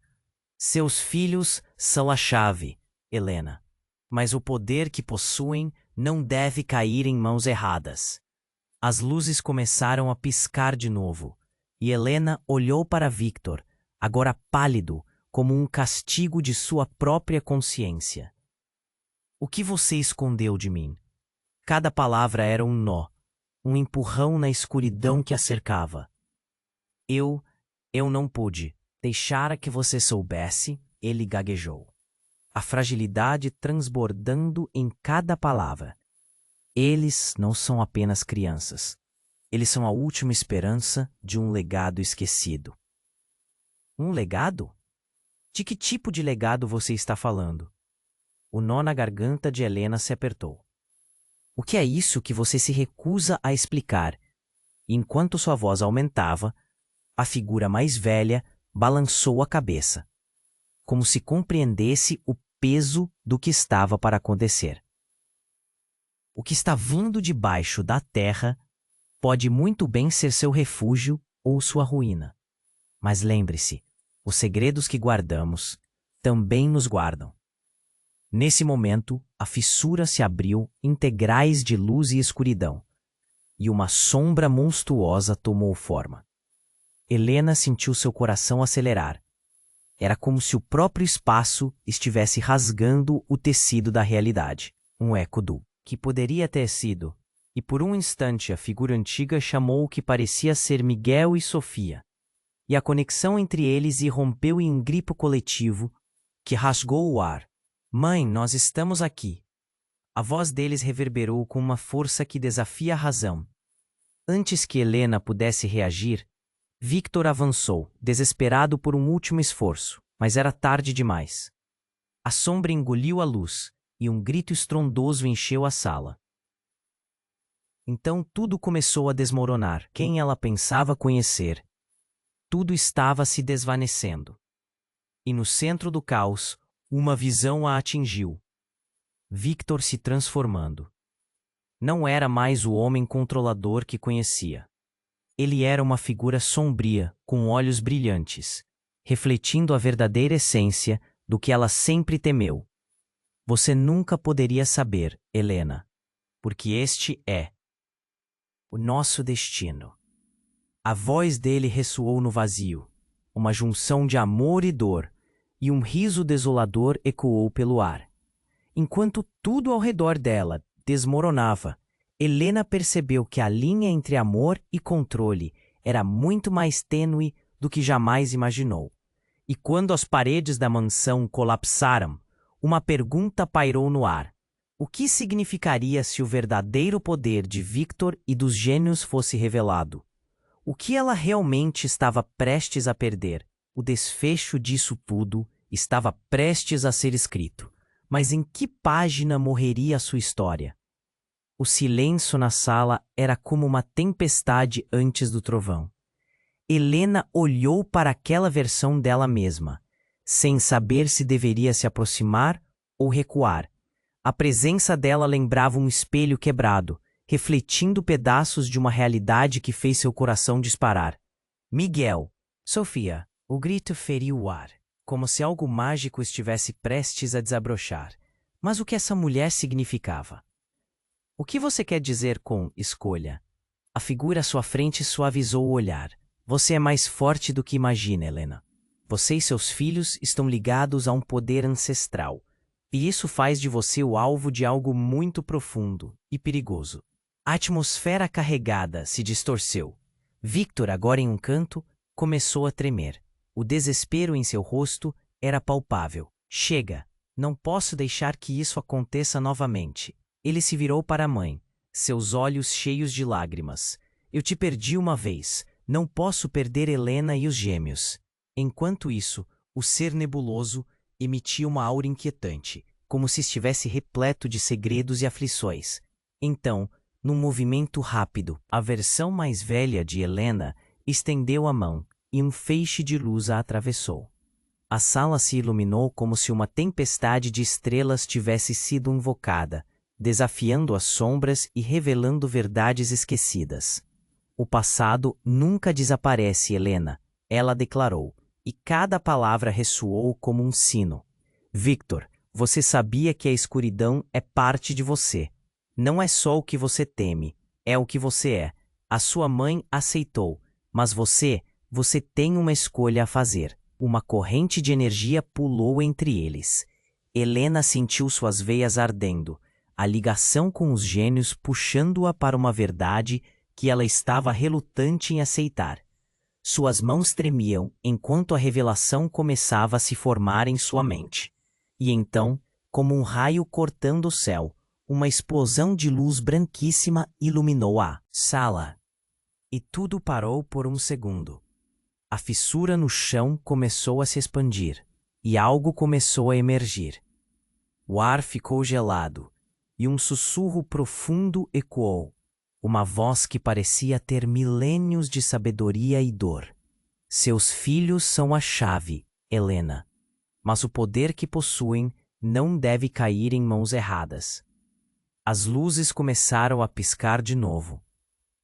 Speaker 1: Seus filhos são a chave, Helena. Mas o poder que possuem não deve cair em mãos erradas. As luzes começaram a piscar de novo, e Helena olhou para Victor, agora pálido, como um castigo de sua própria consciência. O que você escondeu de mim? Cada palavra era um nó, um empurrão na escuridão que a cercava. Eu não pude deixar que você soubesse, ele gaguejou. A fragilidade transbordando em cada palavra. Eles não são apenas crianças. Eles são a última esperança de um legado esquecido. Um legado? De que tipo de legado você está falando? O nó na garganta de Helena se apertou. O que é isso que você se recusa a explicar? E enquanto sua voz aumentava, a figura mais velha balançou a cabeça, como se compreendesse o peso do que estava para acontecer. O que está vindo debaixo da terra pode muito bem ser seu refúgio ou sua ruína. Mas lembre-se, os segredos que guardamos também nos guardam. Nesse momento, a fissura se abriu integrais de luz e escuridão, e uma sombra monstruosa tomou forma. Helena sentiu seu coração acelerar. Era como se o próprio espaço estivesse rasgando o tecido da realidade. Um eco do que poderia ter sido, e por um instante a figura antiga chamou o que parecia ser Miguel e Sofia. E a conexão entre eles irrompeu em um grito coletivo que rasgou o ar. Mãe, nós estamos aqui. A voz deles reverberou com uma força que desafia a razão. Antes que Helena pudesse reagir, Victor avançou, desesperado por um último esforço, mas era tarde demais. A sombra engoliu a luz, e um grito estrondoso encheu a sala. Então tudo começou a desmoronar. Quem ela pensava conhecer. Tudo estava se desvanecendo. E no centro do caos, uma visão a atingiu. Victor se transformando. Não era mais o homem controlador que conhecia. Ele era uma figura sombria, com olhos brilhantes, refletindo a verdadeira essência do que ela sempre temeu. Você nunca poderia saber, Helena, porque este é o nosso destino. A voz dele ressoou no vazio, uma junção de amor e dor, e um riso desolador ecoou pelo ar. Enquanto tudo ao redor dela desmoronava, Helena percebeu que a linha entre amor e controle era muito mais tênue do que jamais imaginou. E quando as paredes da mansão colapsaram, uma pergunta pairou no ar. O que significaria se o verdadeiro poder de Victor e dos gênios fosse revelado? O que ela realmente estava prestes a perder? O desfecho disso tudo estava prestes a ser escrito. Mas em que página morreria a sua história? O silêncio na sala era como uma tempestade antes do trovão. Helena olhou para aquela versão dela mesma, sem saber se deveria se aproximar ou recuar. A presença dela lembrava um espelho quebrado, refletindo pedaços de uma realidade que fez seu coração disparar. Miguel, Sofia, o grito feriu o ar, como se algo mágico estivesse prestes a desabrochar. Mas o que essa mulher significava? O que você quer dizer com escolha? A figura à sua frente suavizou o olhar. Você é mais forte do que imagina, Helena. Você e seus filhos estão ligados a um poder ancestral, e isso faz de você o alvo de algo muito profundo e perigoso. A atmosfera carregada se distorceu. Victor, agora em um canto, começou a tremer. O desespero em seu rosto era palpável. Chega! Não posso deixar que isso aconteça novamente. Ele se virou para a mãe, seus olhos cheios de lágrimas. Eu te perdi uma vez. Não posso perder Helena e os gêmeos. Enquanto isso, o ser nebuloso emitia uma aura inquietante, como se estivesse repleto de segredos e aflições. Então, num movimento rápido, a versão mais velha de Helena estendeu a mão e um feixe de luz a atravessou. A sala se iluminou como se uma tempestade de estrelas tivesse sido invocada, desafiando as sombras e revelando verdades esquecidas. O passado nunca desaparece, Helena, ela declarou, e cada palavra ressoou como um sino. Victor, você sabia que a escuridão é parte de você. Não é só o que você teme, é o que você é. A sua mãe aceitou, mas você tem uma escolha a fazer. Uma corrente de energia pulou entre eles. Helena sentiu suas veias ardendo, a ligação com os gênios puxando-a para uma verdade que ela estava relutante em aceitar. Suas mãos tremiam enquanto a revelação começava a se formar em sua mente. E então, como um raio cortando o céu, uma explosão de luz branquíssima iluminou a sala. E tudo parou por um segundo. A fissura no chão começou a se expandir, e algo começou a emergir. O ar ficou gelado, e um sussurro profundo ecoou. Uma voz que parecia ter milênios de sabedoria e dor. Seus filhos são a chave, Helena. Mas o poder que possuem não deve cair em mãos erradas. As luzes começaram a piscar de novo.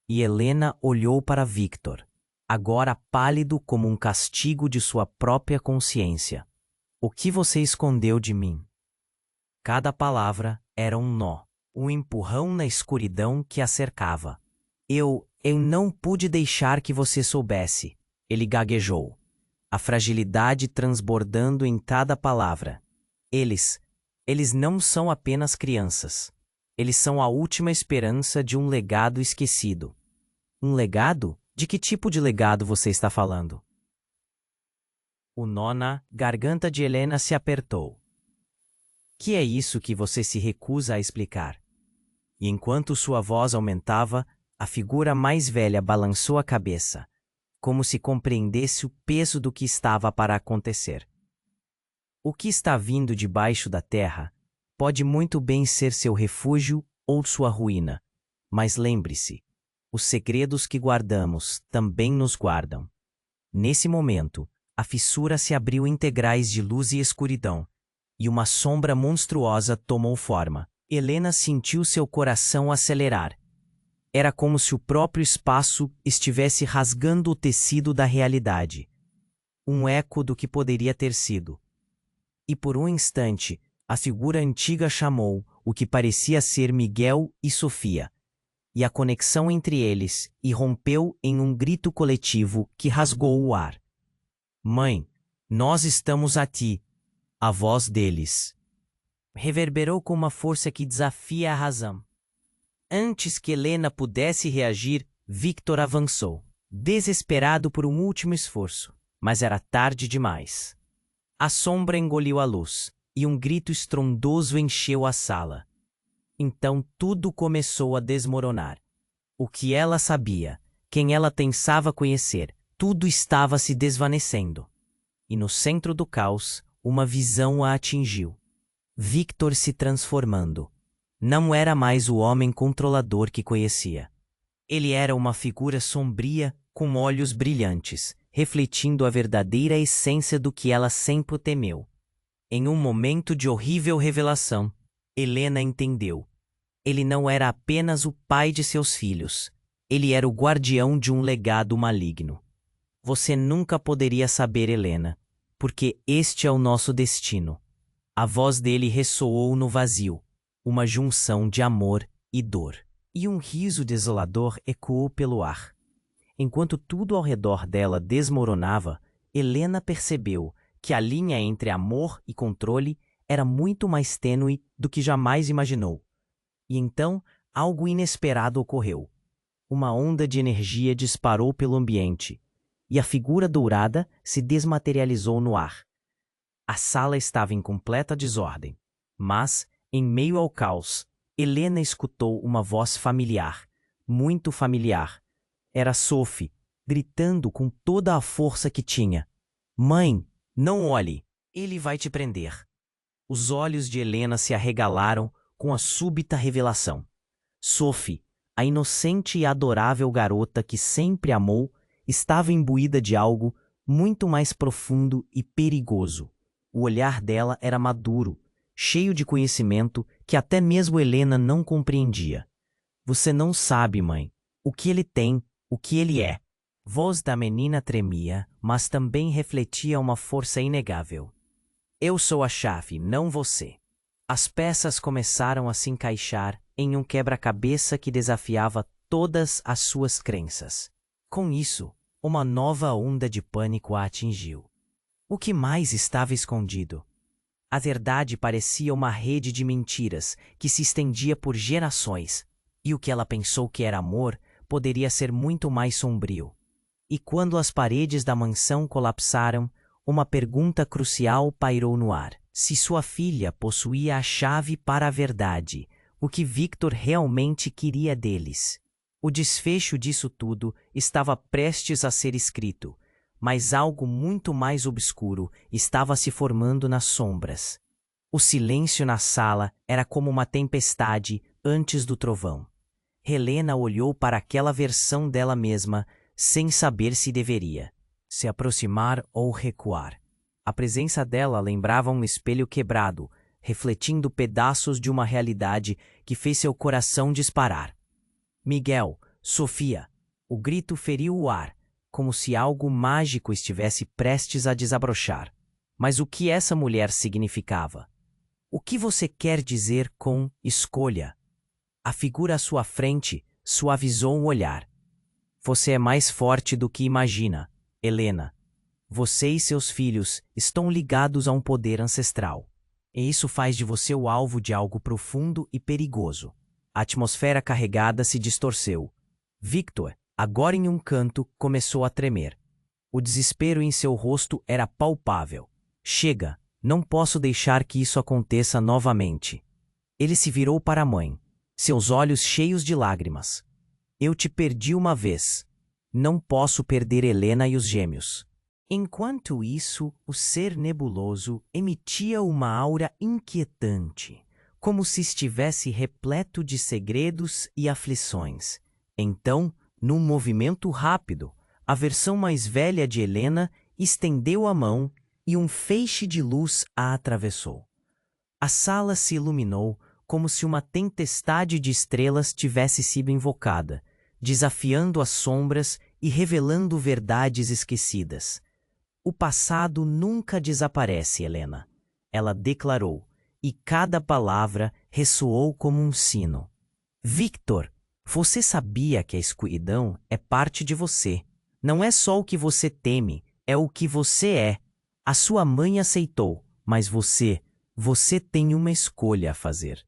Speaker 1: E Helena olhou para Victor, agora pálido como um castigo de sua própria consciência. O que você escondeu de mim? Cada palavra era um nó. Um empurrão na escuridão que a cercava. Eu não pude deixar que você soubesse, ele gaguejou, a fragilidade transbordando em cada palavra. Eles não são apenas crianças. Eles são a última esperança de um legado esquecido. Um legado? De que tipo de legado você está falando? O nó na garganta de Helena se apertou. Que é isso que você se recusa a explicar? E enquanto sua voz aumentava, a figura mais velha balançou a cabeça, como se compreendesse o peso do que estava para acontecer. O que está vindo debaixo da terra pode muito bem ser seu refúgio ou sua ruína, mas lembre-se, os segredos que guardamos também nos guardam. Nesse momento, a fissura se abriu em integrais de luz e escuridão, e uma sombra monstruosa tomou forma. Helena sentiu seu coração acelerar. Era como se o próprio espaço estivesse rasgando o tecido da realidade. Um eco do que poderia ter sido. E por um instante, A figura antiga chamou o que parecia ser Miguel e Sofia, e a conexão entre eles irrompeu em um grito coletivo que rasgou o ar. Mãe, nós estamos aqui. A voz deles reverberou com uma força que desafia a razão. Antes que Helena pudesse reagir, Victor avançou, desesperado por um último esforço, mas era tarde demais. A sombra engoliu a luz, e um grito estrondoso encheu a sala. Então tudo começou a desmoronar. O que ela sabia, quem ela pensava conhecer, tudo estava se desvanecendo. E no centro do caos, uma visão a atingiu. Victor se transformando. Não era mais o homem controlador que conhecia. Ele era uma figura sombria, com olhos brilhantes, refletindo a verdadeira essência do que ela sempre temeu. Em um momento de horrível revelação, Helena entendeu. Ele não era apenas o pai de seus filhos. Ele era o guardião de um legado maligno. Você nunca poderia saber, Helena, porque este é o nosso destino. A voz dele ressoou no vazio, uma junção de amor e dor. E um riso desolador ecoou pelo ar. Enquanto tudo ao redor dela desmoronava, Helena percebeu que a linha entre amor e controle era muito mais tênue do que jamais imaginou. E então, algo inesperado ocorreu. Uma onda de energia disparou pelo ambiente, e a figura dourada se desmaterializou no ar. A sala estava em completa desordem, mas, em meio ao caos, Helena escutou uma voz familiar, muito familiar. Era Sophie, gritando com toda a força que tinha. Mãe, não olhe, ele vai te prender. Os olhos de Helena se arregalaram com a súbita revelação. Sophie, a inocente e adorável garota que sempre amou, estava imbuída de algo muito mais profundo e perigoso. O olhar dela era maduro, cheio de conhecimento que até mesmo Helena não compreendia. Você não sabe, mãe, o que ele tem, o que ele é. Voz da menina tremia, mas também refletia uma força inegável. Eu sou a chave, não você. As peças começaram a se encaixar em um quebra-cabeça que desafiava todas as suas crenças. Com isso, uma nova onda de pânico a atingiu. O que mais estava escondido? A verdade parecia uma rede de mentiras que se estendia por gerações, e o que ela pensou que era amor poderia ser muito mais sombrio. E quando as paredes da mansão colapsaram, uma pergunta crucial pairou no ar. Se sua filha possuía a chave para a verdade, o que Victor realmente queria deles? O desfecho disso tudo estava prestes a ser escrito, mas algo muito mais obscuro estava se formando nas sombras. O silêncio na sala era como uma tempestade antes do trovão. Helena olhou para aquela versão dela mesma, sem saber se deveria se aproximar ou recuar. A presença dela lembrava um espelho quebrado, refletindo pedaços de uma realidade que fez seu coração disparar. Miguel, Sofia, o grito feriu o ar, como se algo mágico estivesse prestes a desabrochar. Mas o que essa mulher significava? O que você quer dizer com escolha? A figura à sua frente suavizou o olhar. Você é mais forte do que imagina, Helena. Você e seus filhos estão ligados a um poder ancestral. E isso faz de você o alvo de algo profundo e perigoso. A atmosfera carregada se distorceu. Victor, agora em um canto, começou a tremer. O desespero em seu rosto era palpável. Chega, não posso deixar que isso aconteça novamente. Ele se virou para a mãe, seus olhos cheios de lágrimas. Eu te perdi uma vez. Não posso perder Helena e os gêmeos. Enquanto isso, o ser nebuloso emitia uma aura inquietante, como se estivesse repleto de segredos e aflições. Então, num movimento rápido, a versão mais velha de Helena estendeu a mão e um feixe de luz a atravessou. A sala se iluminou como se uma tempestade de estrelas tivesse sido invocada, desafiando as sombras e revelando verdades esquecidas. O passado nunca desaparece, Helena, ela declarou, e cada palavra ressoou como um sino. Victor, você sabia que a escuridão é parte de você. Não é só o que você teme, é o que você é. A sua mãe aceitou, mas você tem uma escolha a fazer.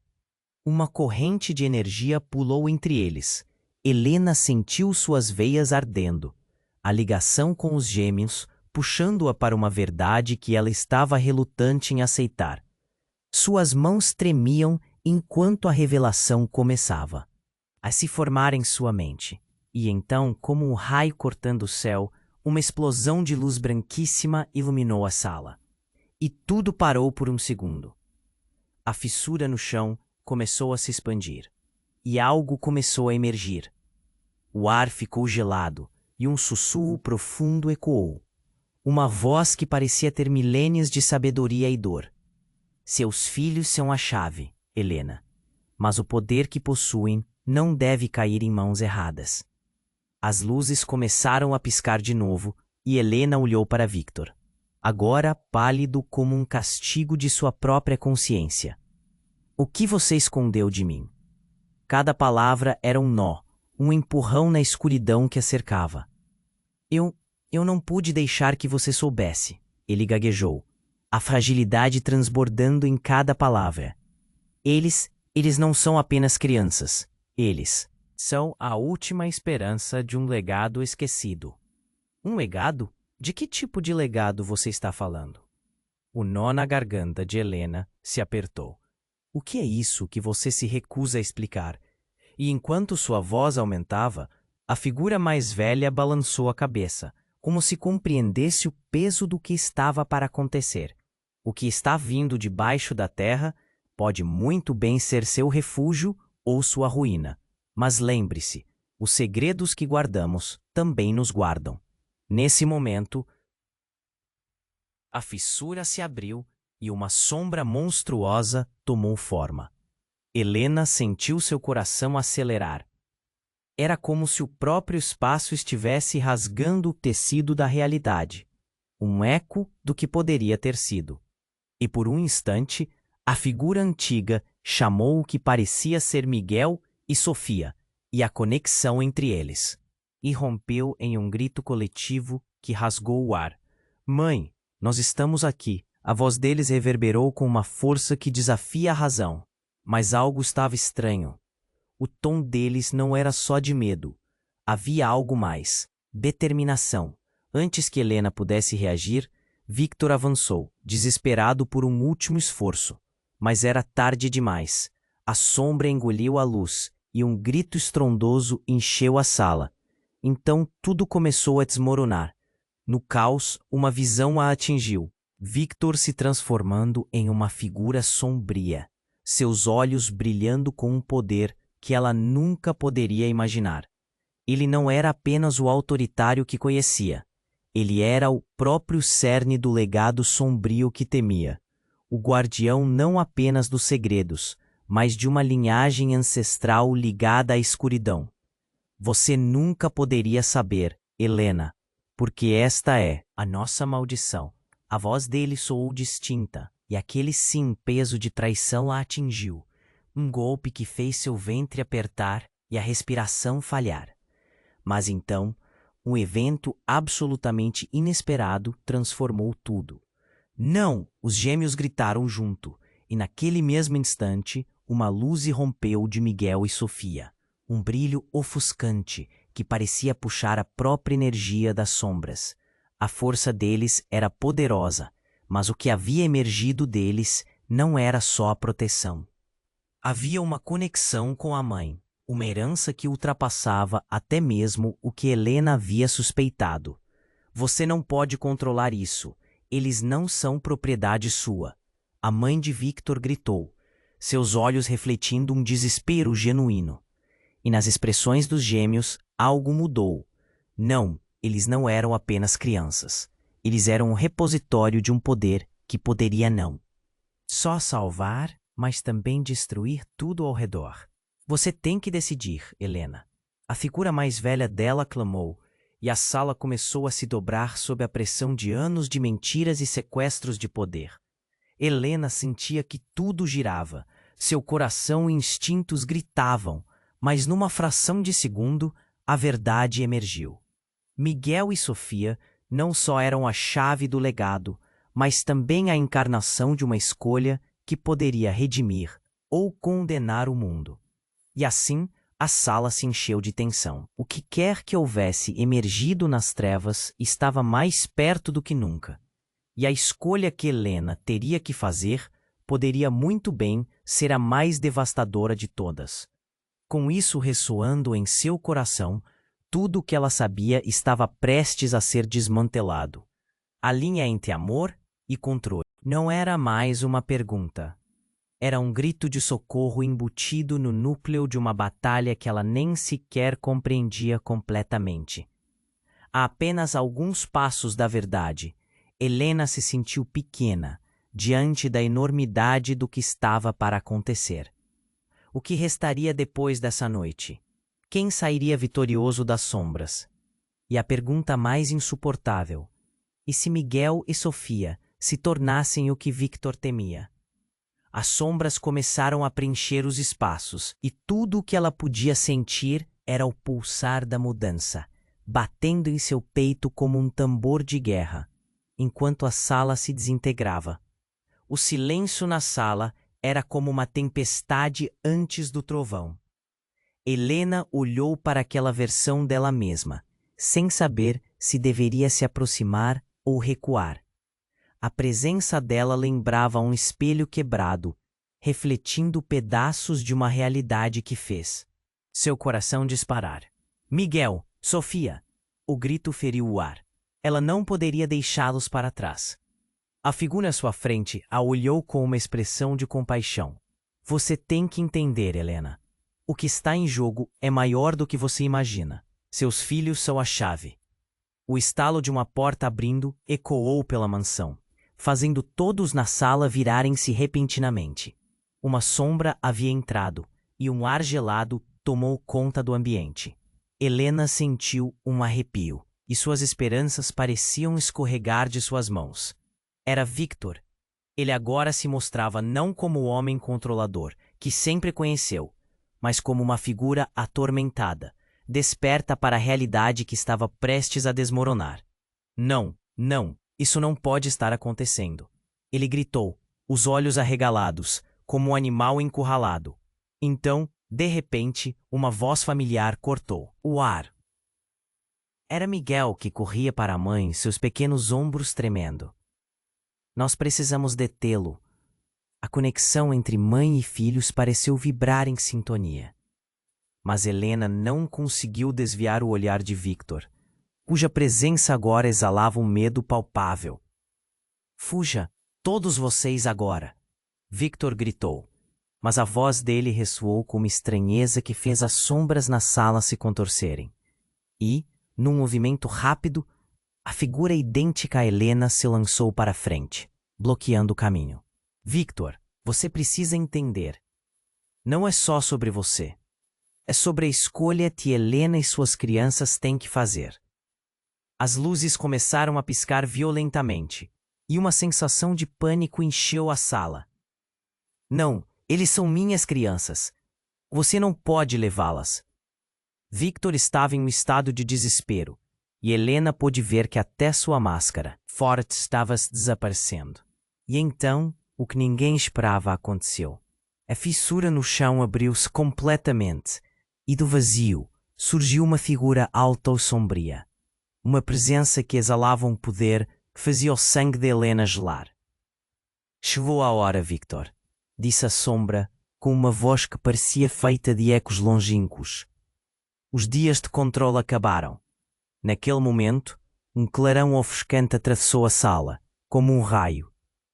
Speaker 1: Uma corrente de energia pulou entre eles. Helena sentiu suas veias ardendo. A ligação com os gêmeos, puxando-a para uma verdade que ela estava relutante em aceitar. Suas mãos tremiam enquanto a revelação começava a se formar em sua mente. E então, como um raio cortando o céu, uma explosão de luz branquíssima iluminou a sala. E tudo parou por um segundo. A fissura no chão começou a se expandir, e algo começou a emergir. O ar ficou gelado, e um sussurro profundo ecoou. Uma voz que parecia ter milênios de sabedoria e dor. Seus filhos são a chave, Helena, mas o poder que possuem não deve cair em mãos erradas. As luzes começaram a piscar de novo, e Helena olhou para Victor, agora pálido como um castigo de sua própria consciência. O que você escondeu de mim? Cada palavra era um nó, um empurrão na escuridão que a cercava. Eu não pude deixar que você soubesse, ele gaguejou, a fragilidade transbordando em cada palavra. Eles não são apenas crianças. Eles são a última esperança de um legado esquecido. Um legado? De que tipo de legado você está falando? O nó na garganta de Helena se apertou. O que é isso que você se recusa a explicar? E enquanto sua voz aumentava, a figura mais velha balançou a cabeça, como se compreendesse o peso do que estava para acontecer. O que está vindo debaixo da terra pode muito bem ser seu refúgio ou sua ruína. Mas lembre-se, os segredos que guardamos também nos guardam. Nesse momento, a fissura se abriu e uma sombra monstruosa tomou forma. Helena sentiu seu coração acelerar. Era como se o próprio espaço estivesse rasgando o tecido da realidade, um eco do que poderia ter sido. E por um instante, a figura antiga chamou o que parecia ser Miguel e Sofia, e a conexão entre eles. E rompeu em um grito coletivo que rasgou o ar. Mãe, nós estamos aqui. A voz deles reverberou com uma força que desafia a razão. Mas algo estava estranho. O tom deles não era só de medo. Havia algo mais. Determinação. Antes que Helena pudesse reagir, Victor avançou, desesperado por um último esforço. Mas era tarde demais. A sombra engoliu a luz, e um grito estrondoso encheu a sala. Então tudo começou a desmoronar. No caos, uma visão a atingiu. Victor se transformando em uma figura sombria, seus olhos brilhando com um poder que ela nunca poderia imaginar. Ele não era apenas o autoritário que conhecia. Ele era o próprio cerne do legado sombrio que temia. O guardião não apenas dos segredos, mas de uma linhagem ancestral ligada à escuridão. Você nunca poderia saber, Helena, porque esta é a nossa maldição. A voz dele soou distinta, e aquele sim peso de traição a atingiu. Um golpe que fez seu ventre apertar e a respiração falhar. Mas então, um evento absolutamente inesperado transformou tudo. Não! Os gêmeos gritaram junto, e naquele mesmo instante, uma luz irrompeu de Miguel e Sofia. Um brilho ofuscante que parecia puxar a própria energia das sombras. A força deles era poderosa, mas o que havia emergido deles não era só a proteção. Havia uma conexão com a mãe, uma herança que ultrapassava até mesmo o que Helena havia suspeitado. Você não pode controlar isso. Eles não são propriedade sua. A mãe de Victor gritou, seus olhos refletindo um desespero genuíno. E nas expressões dos gêmeos, algo mudou. Não, eles não eram apenas crianças. Eles eram um repositório de um poder que poderia não só salvar, mas também destruir tudo ao redor. Você tem que decidir, Helena. A figura mais velha dela clamou, e a sala começou a se dobrar sob a pressão de anos de mentiras e sequestros de poder. Helena sentia que tudo girava. Seu coração e instintos gritavam, mas numa fração de segundo, a verdade emergiu. Miguel e Sofia não só eram a chave do legado, mas também a encarnação de uma escolha que poderia redimir ou condenar o mundo. E assim, a sala se encheu de tensão. O que quer que houvesse emergido nas trevas estava mais perto do que nunca. E a escolha que Helena teria que fazer poderia muito bem ser a mais devastadora de todas. Com isso ressoando em seu coração, tudo o que ela sabia estava prestes a ser desmantelado. A linha entre amor e controle não era mais uma pergunta. Era um grito de socorro embutido no núcleo de uma batalha que ela nem sequer compreendia completamente. A apenas alguns passos da verdade, Helena se sentiu pequena diante da enormidade do que estava para acontecer. O que restaria depois dessa noite? Quem sairia vitorioso das sombras? E a pergunta mais insuportável: e se Miguel e Sofia se tornassem o que Victor temia? As sombras começaram a preencher os espaços, e tudo o que ela podia sentir era o pulsar da mudança, batendo em seu peito como um tambor de guerra, enquanto a sala se desintegrava. O silêncio na sala era como uma tempestade antes do trovão. Helena olhou para aquela versão dela mesma, sem saber se deveria se aproximar ou recuar. A presença dela lembrava um espelho quebrado, refletindo pedaços de uma realidade que fez seu coração disparar. Miguel, Sofia! O grito feriu o ar. Ela não poderia deixá-los para trás. A figura à sua frente a olhou com uma expressão de compaixão. Você tem que entender, Helena. O que está em jogo é maior do que você imagina. Seus filhos são a chave. O estalo de uma porta abrindo ecoou pela mansão, fazendo todos na sala virarem-se repentinamente. Uma sombra havia entrado, e um ar gelado tomou conta do ambiente. Helena sentiu um arrepio, e suas esperanças pareciam escorregar de suas mãos. Era Victor. Ele agora se mostrava não como o homem controlador, que sempre conheceu, mas como uma figura atormentada, desperta para a realidade que estava prestes a desmoronar. Não, não, isso não pode estar acontecendo. Ele gritou, os olhos arregalados, como um animal encurralado. Então, de repente, uma voz familiar cortou o ar. Era Miguel que corria para a mãe, seus pequenos ombros tremendo. Nós precisamos detê-lo. A conexão entre mãe e filhos pareceu vibrar em sintonia. Mas Helena não conseguiu desviar o olhar de Victor, cuja presença agora exalava um medo palpável. Fuja, todos vocês agora! Victor gritou, mas a voz dele ressoou com uma estranheza que fez as sombras na sala se contorcerem. E, num movimento rápido, a figura idêntica a Helena se lançou para a frente, bloqueando o caminho. Victor, você precisa entender. Não é só sobre você. É sobre a escolha que Helena e suas crianças têm que fazer. As luzes começaram a piscar violentamente, e uma sensação de pânico encheu a sala. Não, eles são minhas crianças. Você não pode levá-las. Victor estava em um estado de desespero, e Helena pôde ver que até sua máscara forte estava se desaparecendo. E então, o que ninguém esperava aconteceu. A fissura no chão abriu-se completamente, e do vazio surgiu uma figura alta ou sombria. Uma presença que exalava um poder que fazia o sangue de Helena gelar. Chegou a hora, Victor, disse a sombra, com uma voz que parecia feita de ecos longínquos. Os dias de controle acabaram. Naquele momento, um clarão ofuscante atravessou a sala, como um raio,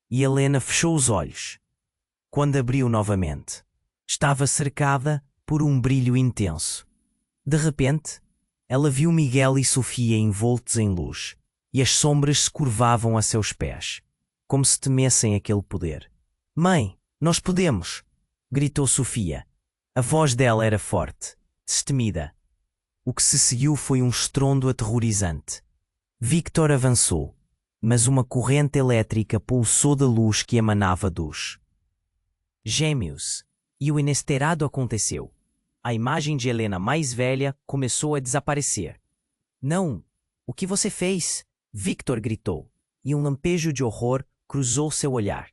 Speaker 1: e Helena fechou os olhos. Quando abriu novamente, estava cercada por um brilho intenso. De repente, ela viu Miguel e Sofia envoltos em luz, e as sombras se curvavam a seus pés, como se temessem aquele poder. Mãe, nós podemos! Gritou Sofia. A voz dela era forte, destemida. O que se seguiu foi um estrondo aterrorizante. Victor avançou, mas uma corrente elétrica pulsou da luz que emanava dos gêmeos, e o inesperado aconteceu. A imagem de Helena mais velha começou a desaparecer. Não! O que você fez? Victor gritou, e um lampejo de horror cruzou seu olhar.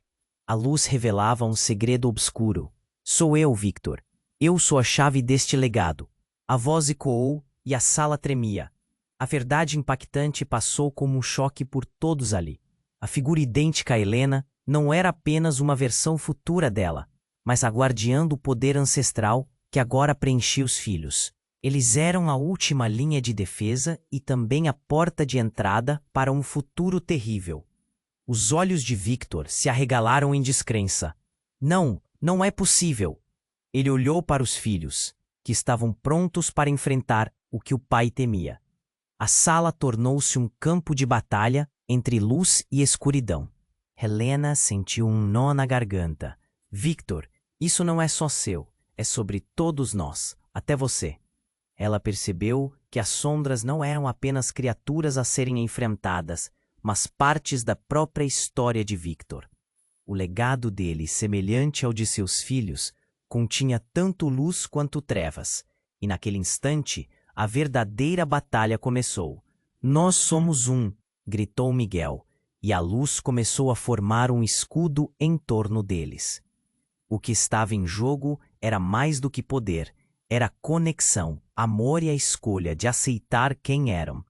Speaker 1: A luz revelava um segredo obscuro. Sou eu, Victor. Eu sou a chave deste legado. A voz ecoou e a sala tremia. A verdade impactante passou como um choque por todos ali. A figura idêntica a Helena não era apenas uma versão futura dela, mas a guardiã do poder ancestral que agora preenchia os filhos. Eles eram a última linha de defesa e também a porta de entrada para um futuro terrível. Os olhos de Victor se arregalaram em descrença. Não, não é possível. Ele olhou para os filhos, que estavam prontos para enfrentar o que o pai temia. A sala tornou-se um campo de batalha entre luz e escuridão. Helena sentiu um nó na garganta. Victor, isso não é só seu, é sobre todos nós, até você. Ela percebeu que as sombras não eram apenas criaturas a serem enfrentadas, mas partes da própria história de Victor. O legado dele, semelhante ao de seus filhos, continha tanto luz quanto trevas, e naquele instante, a verdadeira batalha começou. Nós somos um, gritou Miguel, e a luz começou a formar um escudo em torno deles. O que estava em jogo era mais do que poder, era conexão, amor e a escolha de aceitar quem eram.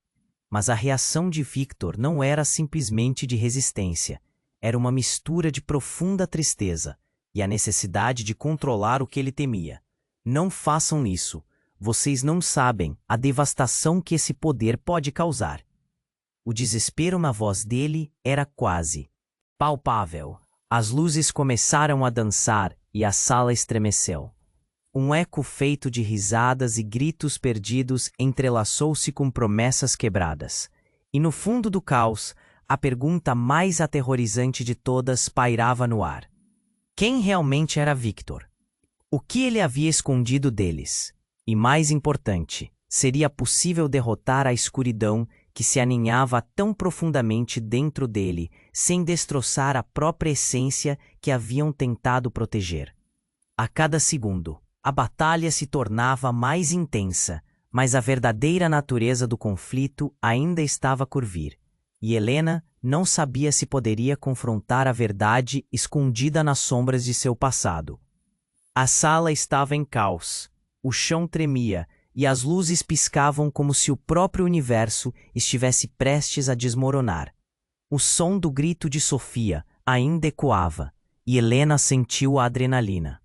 Speaker 1: Mas a reação de Victor não era simplesmente de resistência, era uma mistura de profunda tristeza e a necessidade de controlar o que ele temia. Não façam isso. Vocês não sabem a devastação que esse poder pode causar. O desespero na voz dele era quase palpável. As luzes começaram a dançar e a sala estremeceu. Um eco feito de risadas e gritos perdidos entrelaçou-se com promessas quebradas. E no fundo do caos, a pergunta mais aterrorizante de todas pairava no ar. Quem realmente era Victor? O que ele havia escondido deles? E mais importante, seria possível derrotar a escuridão que se aninhava tão profundamente dentro dele, sem destroçar a própria essência que haviam tentado proteger. A cada segundo, a batalha se tornava mais intensa, mas a verdadeira natureza do conflito ainda estava por vir, e Helena não sabia se poderia confrontar a verdade escondida nas sombras de seu passado. A sala estava em caos. O chão tremia e as luzes piscavam como se o próprio universo estivesse prestes a desmoronar. O som do grito de Sofia ainda ecoava, e Helena sentiu a adrenalina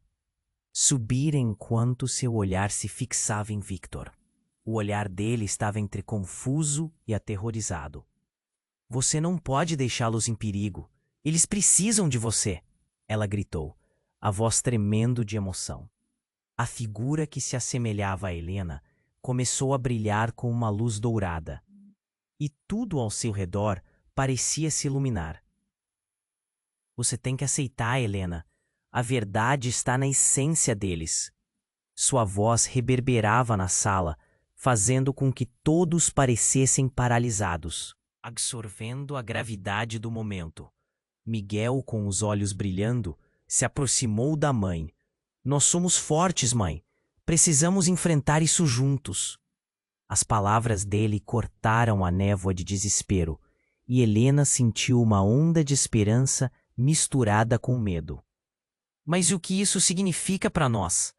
Speaker 1: subir enquanto seu olhar se fixava em Victor. O olhar dele estava entre confuso e aterrorizado. Você não pode deixá-los em perigo. Eles precisam de você, ela gritou, a voz tremendo de emoção. A figura que se assemelhava a Helena começou a brilhar com uma luz dourada, e tudo ao seu redor parecia se iluminar. Você tem que aceitar, Helena. A verdade está na essência deles. Sua voz reverberava na sala, fazendo com que todos parecessem paralisados, absorvendo a gravidade do momento. Miguel, com os olhos brilhando, se aproximou da mãe. Nós somos fortes, mãe. Precisamos enfrentar isso juntos. As palavras dele cortaram a névoa de desespero, e Helena sentiu uma onda de esperança misturada com medo. Mas e o que isso significa para nós?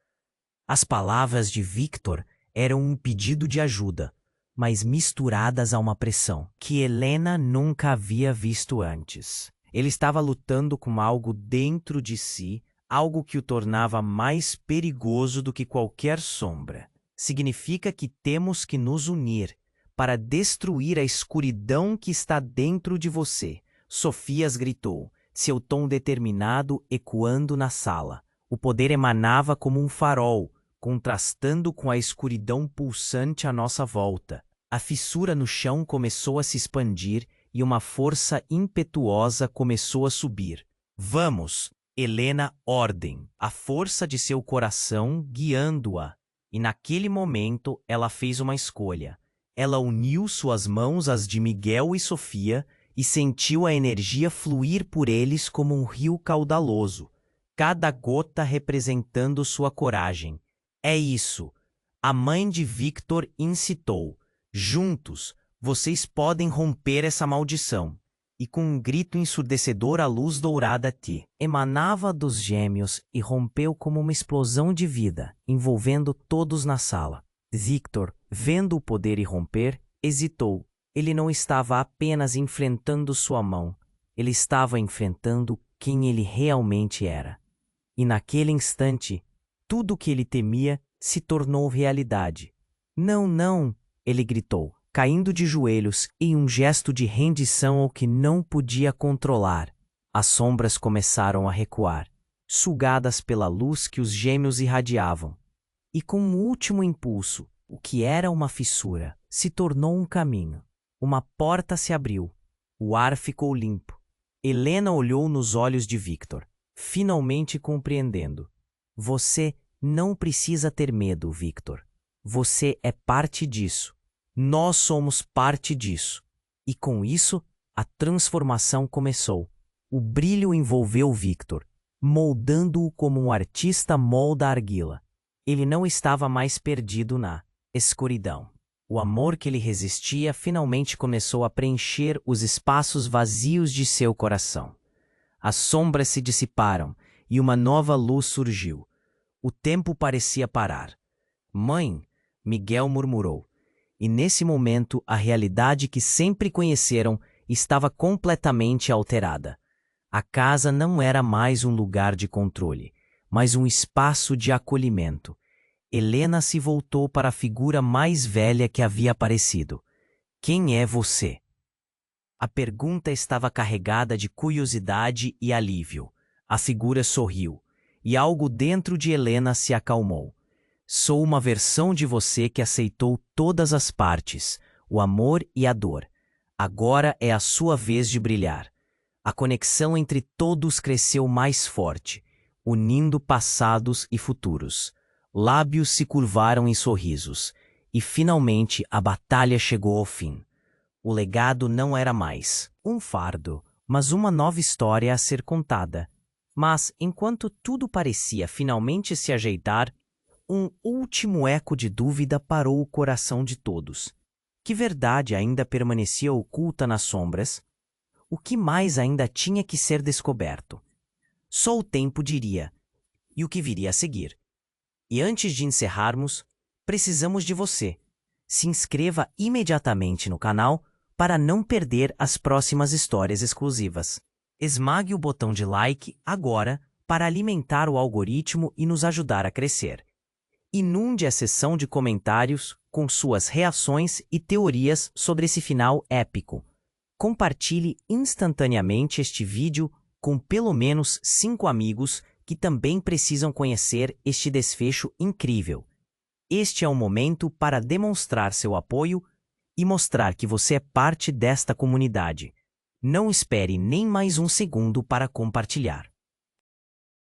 Speaker 1: As palavras de Victor eram um pedido de ajuda, mas misturadas a uma pressão que Helena nunca havia visto antes. Ele estava lutando com algo dentro de si, algo que o tornava mais perigoso do que qualquer sombra. Significa que temos que nos unir para destruir a escuridão que está dentro de você, Sofias gritou, seu tom determinado ecoando na sala. O poder emanava como um farol, contrastando com a escuridão pulsante à nossa volta. A fissura no chão começou a se expandir e uma força impetuosa começou a subir. Vamos! Helena, ordem! A força de seu coração guiando-a. E naquele momento ela fez uma escolha. Ela uniu suas mãos às de Miguel e Sofia e sentiu a energia fluir por eles como um rio caudaloso, cada gota representando sua coragem. É isso. A mãe de Victor incitou. Juntos, vocês podem romper essa maldição. E com um grito ensurdecedor a luz dourada emanava dos gêmeos e rompeu como uma explosão de vida, envolvendo todos na sala. Victor, vendo o poder irromper, hesitou. Ele não estava apenas enfrentando sua mão, ele estava enfrentando quem ele realmente era. E naquele instante, tudo o que ele temia se tornou realidade. Não, não, ele gritou, caindo de joelhos em um gesto de rendição ao que não podia controlar. As sombras começaram a recuar, sugadas pela luz que os gêmeos irradiavam. E com um último impulso, o que era uma fissura se tornou um caminho. Uma porta se abriu. O ar ficou limpo. Helena olhou nos olhos de Victor, finalmente compreendendo. Você não precisa ter medo, Victor. Você é parte disso. Nós somos parte disso. E com isso, a transformação começou. O brilho envolveu Victor, moldando-o como um artista molda a argila. Ele não estava mais perdido na escuridão. O amor que ele resistia finalmente começou a preencher os espaços vazios de seu coração. As sombras se dissiparam e uma nova luz surgiu. O tempo parecia parar. Mãe, Miguel murmurou. E nesse momento a realidade que sempre conheceram estava completamente alterada. A casa não era mais um lugar de controle, mas um espaço de acolhimento. Helena se voltou para a figura mais velha que havia aparecido. Quem é você? A pergunta estava carregada de curiosidade e alívio. A figura sorriu, e algo dentro de Helena se acalmou. Sou uma versão de você que aceitou todas as partes, o amor e a dor. Agora é a sua vez de brilhar. A conexão entre todos cresceu mais forte, unindo passados e futuros. Lábios se curvaram em sorrisos, e finalmente a batalha chegou ao fim. O legado não era mais um fardo, mas uma nova história a ser contada. Mas, enquanto tudo parecia finalmente se ajeitar, um último eco de dúvida parou o coração de todos. Que verdade ainda permanecia oculta nas sombras? O que mais ainda tinha que ser descoberto? Só o tempo diria, e o que viria a seguir. E antes de encerrarmos, precisamos de você. Se inscreva imediatamente no canal para não perder as próximas histórias exclusivas. Esmague o botão de like agora para alimentar o algoritmo e nos ajudar a crescer. Inunde a seção de comentários com suas reações e teorias sobre esse final épico. Compartilhe instantaneamente este vídeo com pelo menos 5 amigos que também precisam conhecer este desfecho incrível. Este é o momento para demonstrar seu apoio e mostrar que você é parte desta comunidade. Não espere nem mais um segundo para compartilhar.